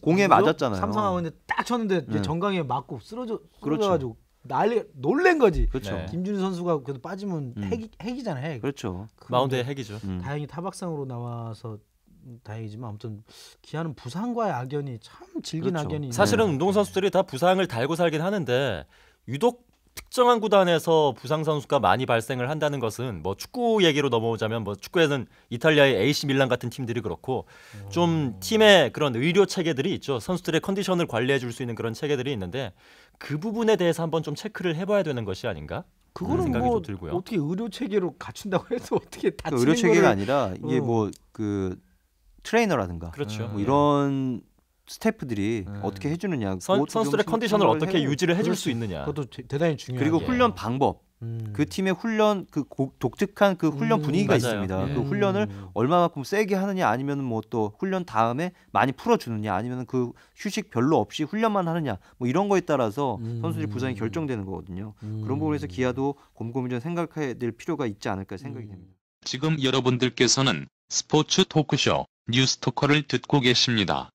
공에 맞았잖아요. 삼성하고 있는데 딱 쳤는데 이제 정강이에 맞고 쓰러져가지고 그렇죠. 난리 놀란 거지. 그렇죠. 김진우 선수가 그래도 빠지면 핵이잖아. 핵. 그렇죠. 마운드의 핵이죠. 다행히 타박상으로 나와서 다행이지만 아무튼 기아는 부상과의 악연이 참 질긴 그렇죠. 악연이. 사실은 운동선수들이 다 부상을 달고 살긴 하는데 유독 특정한 구단에서 부상 선수가 많이 발생을 한다는 것은 뭐 축구 얘기로 넘어오자면 뭐 축구에는 이탈리아의 AC 밀란 같은 팀들이 그렇고 좀 팀의 그런 의료 체계들이 있죠. 선수들의 컨디션을 관리해 줄 수 있는 그런 체계들이 있는데 그 부분에 대해서 한번 좀 체크를 해봐야 되는 것이 아닌가? 그거는 생각이 뭐 좀 들고요. 어떻게 의료 체계로 갖춘다고 해서 어떻게 다치는 의료 체계가 거를 아니라 이게 뭐 그 트레이너라든가 그렇죠. 뭐 이런 스태프들이 어떻게 해주느냐 선수들의 컨디션을 어떻게 해요. 유지를 해줄 수 있느냐 그것도 대단히 중요해요. 그리고 훈련 방법 그 팀의 훈련 독특한 그 훈련 분위기가 맞아요. 있습니다. 그 훈련을 얼마만큼 세게 하느냐 아니면 뭐 또 훈련 다음에 많이 풀어주느냐 아니면 그 휴식 별로 없이 훈련만 하느냐 뭐 이런 거에 따라서 선수들이 부상이 결정되는 거거든요. 그런 부분에서 기아도 곰곰이 좀 생각해야 될 필요가 있지 않을까 생각이 됩니다. 지금 여러분들께서는 스포츠 토크쇼 뉴스토커를 듣고 계십니다.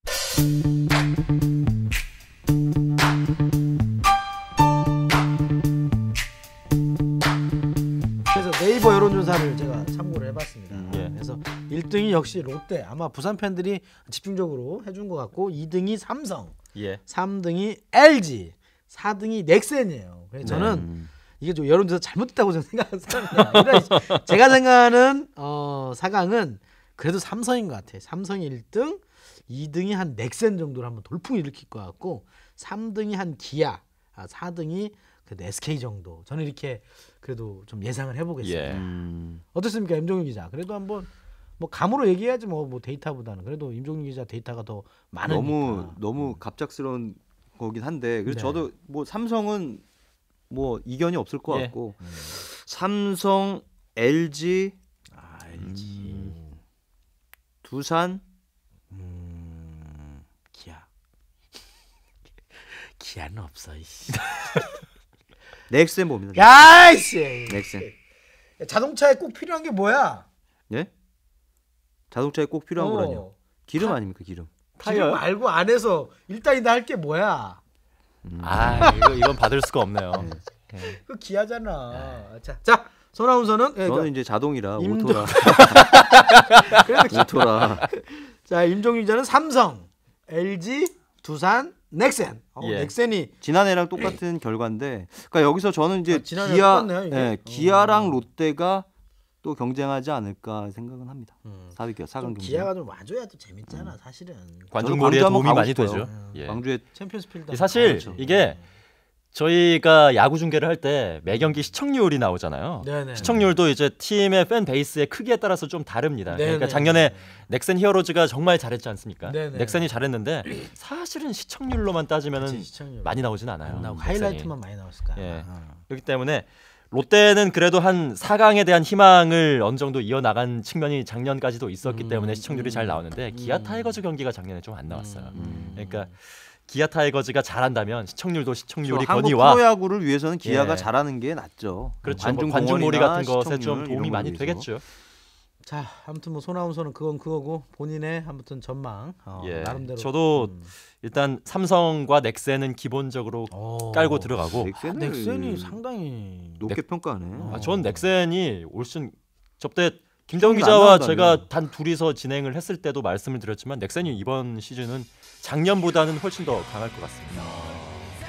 그래서 네이버 여론조사를 제가 참고를 해봤습니다. 예. 그래서 1등이 역시 롯데, 아마 부산 팬들이 집중적으로 해준 것 같고 2등이 삼성, 예. 3등이 LG, 4등이 넥센이에요. 그래서 저는 이게 좀 여론조사 잘못됐다고 저는 생각하는 사람이에요. 제가 생각하는 4강은 그래도 삼성인 것 같아요. 삼성이 1등, 2등이 한 넥센 정도로 한번 돌풍 일으킬 것 같고 3등이 한 기아, 4등이 그래도 SK 정도. 저는 이렇게 그래도 좀 예상을 해보겠습니다. 예. 어떻습니까, 임종윤 기자? 그래도 한번 뭐 감으로 얘기해야지 뭐 데이터보다는 그래도 임종윤 기자 데이터가 더 많으니까. 너무 갑작스러운 거긴 한데 그래서 네. 저도 뭐 삼성은 뭐 이견이 없을 것 예. 같고 삼성, LG, LG, 두산, 기아. 기아는 없어. 이씨. 넥센 봅니다. 야이씨. 넥센. 자동차에 꼭 필요한 게 뭐야? 예? 자동차에 꼭 필요한 거라뇨. 기름 아닙니까 기름? 기름 말고 안에서 일단이다 할 게 뭐야? 이건 받을 수가 없네요. 그 기아잖아. 자 손아운서는 저는 이제 자동이라 임도- 오토라. 그래도 오토라. 자 임종윤 기자는 삼성, LG, 두산, 넥센. 예. 넥센이 지난해랑 똑같은 결과인데, 그러니까 여기서 저는 이제 지난해랑 기아, 똑같네요, 이게. 예, 기아랑 롯데가 또 경쟁하지 않을까 생각은 합니다. 4강 좀 경쟁. 기아가 좀 와줘야 또 재밌잖아 사실은. 관중거리에 광주 한번 도움이 가고 많이 싶어요. 되죠. 예. 광주에 챔피언스필드 사실 가야죠. 이게 저희가 야구 중계를 할 때 매경기 시청률이 나오잖아요. 네네. 시청률도 이제 팀의 팬 베이스의 크기에 따라서 좀 다릅니다. 네네. 그러니까 작년에 넥센 히어로즈가 정말 잘했지 않습니까? 네네. 넥센이 잘했는데 사실은 시청률로만 따지면은 그치, 시청률. 많이 나오진 않아요. 안 나오고 넥센이. 하이라이트만 많이 나왔을까. 예. 그렇기 때문에 롯데는 그래도 한 4강에 대한 희망을 어느 정도 이어나간 측면이 작년까지도 있었기 때문에 시청률이 잘 나오는데 기아 타이거즈 경기가 작년에 좀 안 나왔어요. 그러니까 기아 타이거즈가 잘한다면 시청률이 한국 거니와 프로야구를 위해서는 기아가 예. 잘하는 게 낫죠. 그렇죠. 관중몰이 같은 것에 좀 도움이 많이 되겠죠. 자, 아무튼 뭐 손아운서는 그건 그거고 본인의 아무튼 전망 예. 나름대로. 저도 일단 삼성과 넥센은 기본적으로 깔고 들어가고 넥센이 상당히 높게 평가하네. 전 넥센이 올 시즌 저때 김대훈 안 기자와 나온다며. 제가 단 둘이서 진행을 했을 때도 말씀을 드렸지만 넥센이 이번 시즌은 작년보다는 훨씬 더 강할 것 같습니다.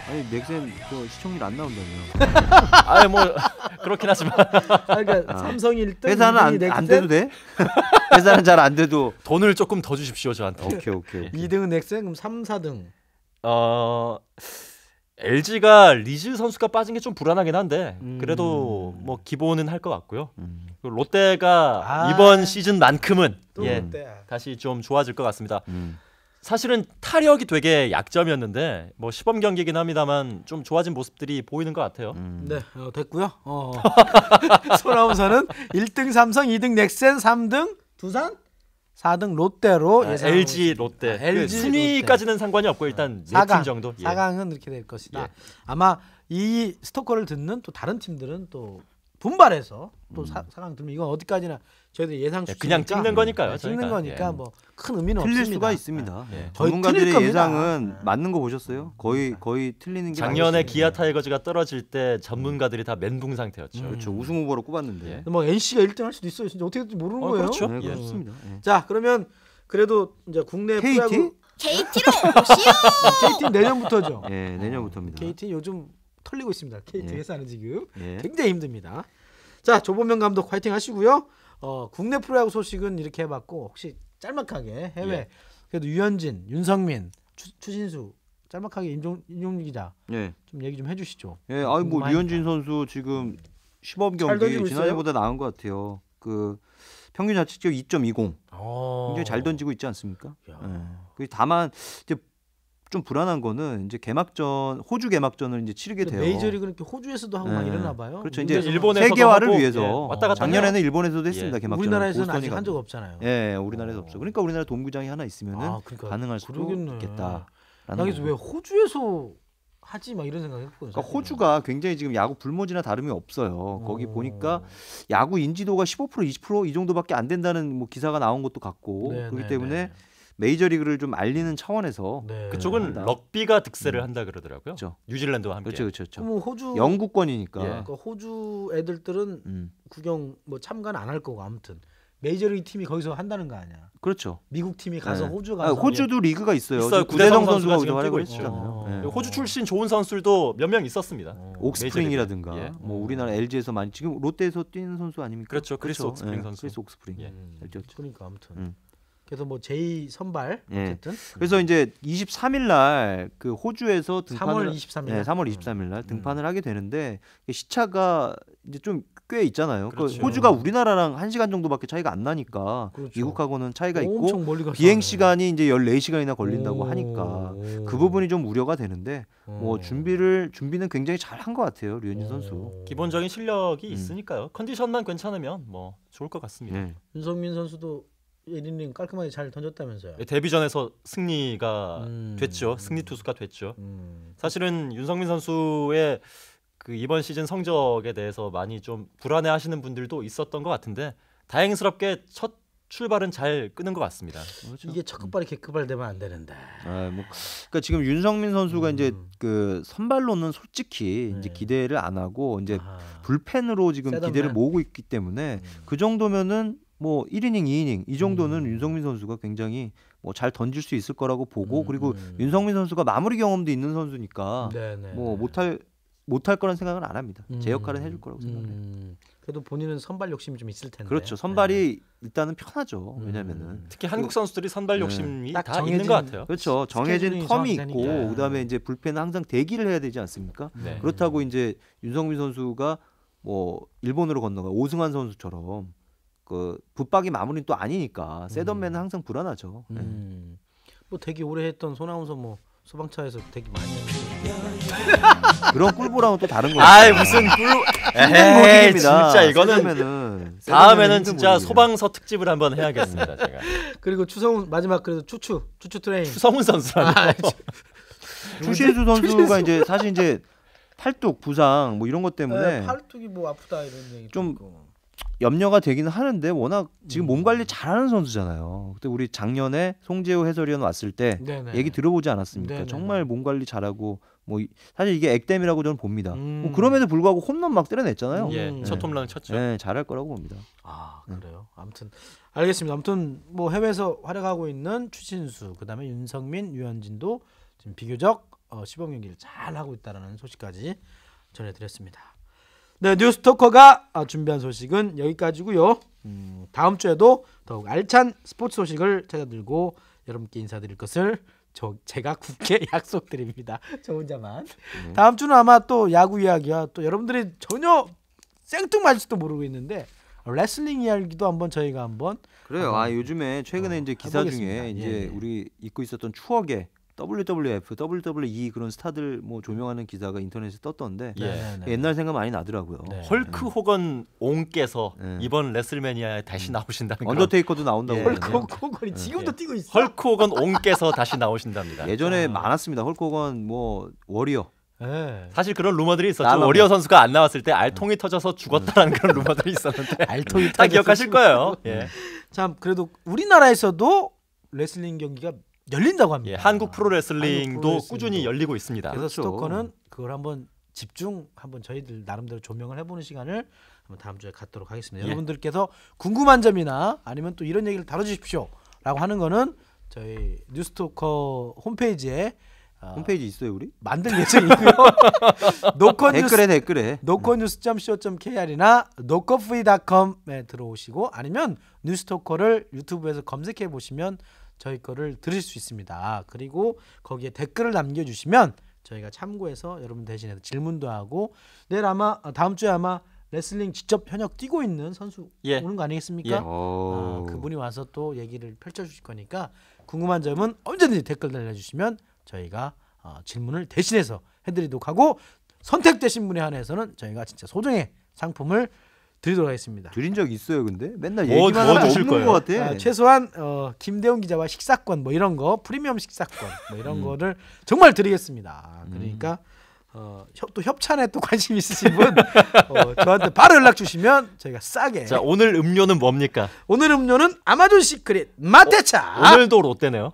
아니 넥센 저 시청률 안 나온다며. 아니 뭐 그렇긴 하지만 그러니까 삼성이 1등, 회사는 안 돼도 돼? 회사는 잘 안 돼도 돈을 조금 더 주십시오 저한테. 오케이. 2등은 넥센, 그럼 3, 4등. LG가 리즈 선수가 빠진 게 좀 불안하긴 한데 그래도 뭐 기본은 할 것 같고요. 그리고 롯데가 이번 시즌만큼은 또 롯데야. 다시 좀 좋아질 것 같습니다. 사실은 타력이 되게 약점이었는데 뭐 시범 경기긴 합니다만 좀 좋아진 모습들이 보이는 것 같아요. 네, 됐고요. 손아운서는 1등 삼성, 2등 넥센, 3등 두산, 4등 롯데로 예상하고 LG 롯데 LG 순위까지는 상관이 없고 일단 4팀 정도. 4강은 이렇게 될 것이다. 예. 아마 이 스토커를 듣는 또 다른 팀들은 또 분발해서 또 4강 들면 이건 어디까지나 저희들 예상 수치니까 그냥 찍는 거니까요. 찍는 저희가. 거니까 예. 뭐 큰 의미는 틀릴 없습니다. 수가 있습니다. 예. 거의 전문가들의 틀릴 겁니다. 예상은 맞는 거 보셨어요? 거의 틀리는 게 작년에 많았어요. 기아 타이거즈가 떨어질 때 전문가들이 다 멘붕 상태였죠. 그렇죠. 우승 후보로 꼽았는데. 예. 뭐 NC가 1등 할 수도 있어요. 진짜 어떻게 될지 모르는 거예요. 그렇죠. 네, 예. 그렇습니다. 예. 자, 그러면 그래도 이제 국내 KT? 프로야구 KT로 오시오. KT 내년부터죠. 예, 내년부터입니다. KT 요즘 털리고 있습니다. KT 예. 회사는 지금 예. 굉장히 힘듭니다. 자, 조범명 감독 화이팅 하시고요. 국내 프로야구 소식은 이렇게 해봤고 혹시 짤막하게 해외 예. 그래도 유현진, 윤성민, 추신수 짤막하게 임종기 기자 예. 좀 얘기 좀 해주시죠. 예, 아니 뭐 궁금하니까. 류현진 선수 지금 시범 잘 경기 던지고 있어요? 지난해보다 나은 것 같아요. 그 평균 자책점 2.20 어. 굉장히 잘 던지고 있지 않습니까? 야. 예. 그 다만 이제 좀 불안한 거는 이제 호주 개막전을 이제 치르게 돼요. 메이저리그는 이렇게 호주에서도 하고 막 예. 이러나 봐요. 그렇죠. 우리나라에서 이제 일본에서도 세계화를 하고, 위해서 예, 왔다 갔다 작년에는 해요. 일본에서도 했습니다. 예. 개막전. 우리나라에서는 아직 한 적 없잖아요. 예, 우리나라에서 없어. 그러니까 우리나라 돔구장이 하나 있으면은 그러니까 가능할 수도 그러겠네. 있겠다. 여기서 왜 호주에서 하지 막 이런 생각이 했거든요. 그러니까 호주가 굉장히 지금 야구 불모지나 다름이 없어요. 거기 보니까 야구 인지도가 15% 20%이 정도밖에 안 된다는 뭐 기사가 나온 것도 같고 네, 그렇기 네, 때문에 네. 메이저리그를 좀 알리는 차원에서 네. 그쪽은 한다. 럭비가 득세를 한다 그러더라고요. 그렇죠. 뉴질랜드와 함께. 그렇죠. 그럼 호주 영국권이니까. 예. 그러니까 호주 애들들은 음. 구경 뭐 참가는 안 할 거고 아무튼 메이저리그 팀이 거기서 한다는 거 아니야. 그렇죠. 미국 팀이 가서 네. 호주 아, 가서 호주도 리그가 있어요. 있어요. 구대성 구대성 선수가 선수가 거기서 지금 활약을 뛰고 있죠. 했잖아요. 예. 호주 출신 좋은 선수들도 몇 명 있었습니다. 옥스프링이라든가 예. 뭐 우리나라 LG에서 많이 지금 롯데에서 뛰는 선수 아닙니까? 그렇죠. 크리스 옥스프링 예, 선수. 크리스 옥스프링. 예. 잘 뛰었죠. 그러니까 아무튼 음. 그래서 뭐 제2 선발 예. 어쨌든 그래서 이제 23일 날 그 호주에서 3월 등판을 23일 네, 3월 23일 날 등판을 하게 되는데 시차가 이제 좀 꽤 있잖아요. 그렇죠. 호주가 우리나라랑 1시간 정도밖에 차이가 안 나니까 그렇죠. 미국하고는 차이가 있고 엄청 멀리 가서 비행 하네. 시간이 이제 14시간이나 걸린다고 오. 하니까 그 부분이 좀 우려가 되는데 뭐 준비는 굉장히 잘 한 것 같아요. 류현진 선수. 기본적인 실력이 있으니까요. 컨디션만 괜찮으면 뭐 좋을 것 같습니다. 네. 윤성민 선수도 1이닝 깔끔하게 잘 던졌다면서요. 데뷔전에서 승리가 음. 됐죠. 승리 투수가 됐죠. 음. 사실은 윤성민 선수의 그 이번 시즌 성적에 대해서 많이 좀 불안해하시는 분들도 있었던 것 같은데 다행스럽게 첫 출발은 잘 끄는 것 같습니다. 그렇죠. 이게 첫 급발이 개급발 되면 안 되는데. 뭐 그러니까 지금 윤성민 선수가 이제 그 선발로는 솔직히 이제 네. 기대를 안 하고 이제 아하. 불펜으로 지금 셋업맨. 기대를 모으고 있기 때문에 그 정도면은 뭐 1이닝, 2이닝 이 정도는 윤성민 선수가 굉장히 뭐 잘 던질 수 있을 거라고 보고 그리고 윤성민 선수가 마무리 경험도 있는 선수니까 네네. 뭐 못할 거란 생각은 안 합니다. 제 역할은 해줄 거라고 생각해요. 그래도 본인은 선발 욕심이 좀 있을 텐데. 그렇죠. 선발이 일단은 편하죠. 왜냐면은 특히 한국 선수들이 선발 욕심이 딱 다 정해진 있는 것 같아요. 그렇죠. 정해진 스케줄이 텀이 정확히 있고 되니까. 그다음에 이제 불펜은 항상 대기를 해야 되지 않습니까? 네. 그렇다고 이제 윤성민 선수가 뭐 일본으로 건너가 오승환 선수처럼 그 붙박이 마무리는 또 아니니까 셋업맨은 항상 불안하죠. 네. 뭐 되게 오래 했던 손아운서 뭐 소방차에서 되게 많이 했는데 그런 꿀보랑은 또 다른 거예요. 아이 무슨 꿀. 에이 진짜 이거는 세자면은 다음에는 힘든 진짜 모습이에요. 소방서 특집을 한번 해야겠습니다. 제가. 그리고 추성훈 마지막 그래도 추추 트레인. 추성훈 선수라는 거. 추신수 선수가 이제 사실 이제 팔뚝 부상 뭐 이런 것 때문에 네, 팔뚝이 뭐 아프다 이런 얘기 좀 있고. 염려가 되기는 하는데 워낙 지금 몸 관리 잘하는 선수잖아요. 그때 우리 작년에 송재호 해설위원 왔을 때 네네. 얘기 들어보지 않았습니까? 네네네. 정말 몸 관리 잘하고 뭐 사실 이게 액땜이라고 저는 봅니다. 뭐 음. 그럼에도 불구하고 홈런 막 때려냈잖아요. 예, 첫 홈런 쳤죠. 네, 잘할 거라고 봅니다. 아 그래요. 아무튼 알겠습니다. 아무튼 뭐 해외에서 활약하고 있는 추신수, 그다음에 윤성민, 유현진도 지금 비교적 시범 경기를 잘 하고 있다라는 소식까지 전해드렸습니다. 네, 뉴스토커가 준비한 소식은 여기까지고요. 다음 주에도 더욱 알찬 스포츠 소식을 찾아들고 여러분께 인사드릴 것을 제가 굳게 약속드립니다. 저 혼자만. 다음 주는 아마 또 야구 이야기와 또 여러분들이 전혀 생뚱맞을지도 모르고 있는데 레슬링 이야기도 한번 저희가 한번 그래요. 아 요즘에 최근에 이제 기사 해보겠습니다. 중에 이제 예. 우리 잊고 있었던 추억의 WWF, WWE 그런 스타들 뭐 조명하는 기사가 인터넷에 떴던데 예. 네네네. 옛날 생각 많이 나더라고요. 네. 헐크 호건 옹께서 네. 이번 레슬매니아에 다시 나오신다는 그런 언더테이커도 나온다고. 예. 그러는데. 헐크 호건이 지금도 예. 뛰고 있어. 헐크 호건 옹께서 다시 나오신답니다. 예전에 아. 많았습니다. 헐크건 뭐 워리어. 네. 사실 그런 루머들이 있었죠. 날라가. 워리어 선수가 안 나왔을 때 알통이 터져서 죽었다라는 그런 루머들이 있었는데 알통이 다 터져서 기억하실 거예요. 예. 참 그래도 우리나라에서도 레슬링 경기가 열린다고 합니다. 예, 한국 프로레슬링도 한국 프로레슬링도. 꾸준히 열리고 있습니다. 그래서 그렇죠. 스토커는 그걸 한번 한번 저희들 나름대로 조명을 해보는 시간을 한번 다음 주에 갖도록 하겠습니다. 예. 여러분들께서 궁금한 점이나 아니면 또 이런 얘기를 다뤄주십시오라고 하는 거는 저희 뉴스토커 홈페이지에 홈페이지 있어요 우리? 만들 예정이고요. 노컷뉴스 댓글에. 노컷뉴스.co.kr이나 노컷프리.com에 들어오시고 아니면 뉴스토커를 유튜브에서 검색해 보시면 저희 거를 들으실 수 있습니다. 그리고 거기에 댓글을 남겨주시면 저희가 참고해서 여러분 대신해서 질문도 하고 내일 아마 다음 주에 아마 레슬링 직접 현역 뛰고 있는 선수 예. 오는 거 아니겠습니까? 예. 그분이 와서 또 얘기를 펼쳐주실 거니까 궁금한 점은 언제든지 댓글 달려주시면 저희가 질문을 대신해서 해드리도록 하고 선택되신 분에 한해서는 저희가 진짜 소정의 상품을 드리도록 하겠습니다. 드린 적 있어요 근데? 맨날 뭐 얘기만 하면 주실 없는 거예요? 것 같아. 최소한 김대훈 기자와 식사권 뭐 이런 거 프리미엄 식사권 뭐 이런 거를 정말 드리겠습니다. 그러니까 또 협찬에 또 관심 있으신 분 저한테 바로 연락 주시면 저희가 싸게. 자, 오늘 음료는 뭡니까? 오늘 음료는 아마존 시크릿 마테차. 오늘도 롯데네요.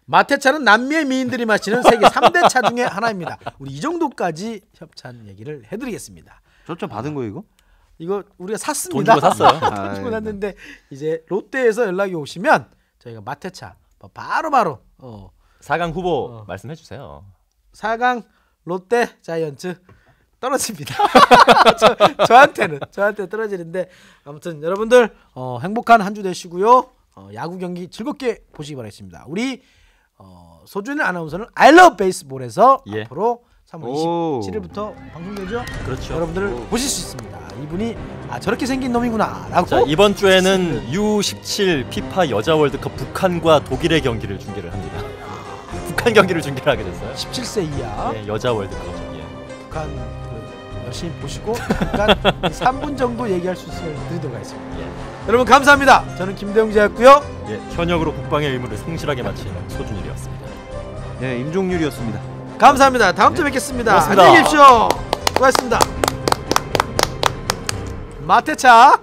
마테차는 남미의 미인들이 마시는 세계 3대 차 중에 하나입니다. 우리 이 정도까지 협찬 얘기를 해드리겠습니다. 저점 받은 거예요 이거? 이거 우리가 돈 샀습니다. 주고 샀어요. 돈 주고 샀는데 이제 롯데에서 연락이 오시면 저희가 마테차 바로 4강 후보 말씀해 주세요. 4강 롯데 자이언츠 떨어집니다. 저한테 떨어지는데 아무튼 여러분들 행복한 한 주 되시고요. 야구 경기 즐겁게 보시기 바라겠습니다. 우리 소준일 아나운서는 I Love Baseball에서 예. 앞으로 3월 오. 27일부터 방송되죠. 그렇죠. 여러분들 보실 수 있습니다. 이분이 저렇게 생긴 놈이구나라고. 자, 이번 주에는 U17 피파 여자 월드컵 북한과 독일의 경기를 중계를 합니다. 북한 경기를 중계를 하게 됐어요. 17세 이하 예, 여자 월드컵이죠. 예. 북한 열심히 보시고 잠깐 3분 정도 얘기할 수 있으면 드리도록 하겠습니다. 예. 여러분 감사합니다. 저는 김대웅 기자였고요. 예, 현역으로 국방의 의무를 성실하게 마치는 소준일이었습니다. 네 임종률이었습니다. 감사합니다. 다음 주에 뵙겠습니다. 고맙습니다. 안녕히 계십시오. 수고하셨습니다. 마테차.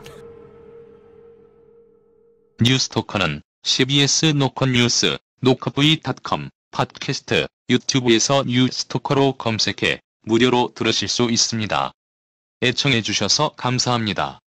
뉴스토커는 CBS 노컷뉴스, 노컷v.com, 팟캐스트, 유튜브에서 뉴스토커로 검색해 무료로 들으실 수 있습니다. 애청해 주셔서 감사합니다.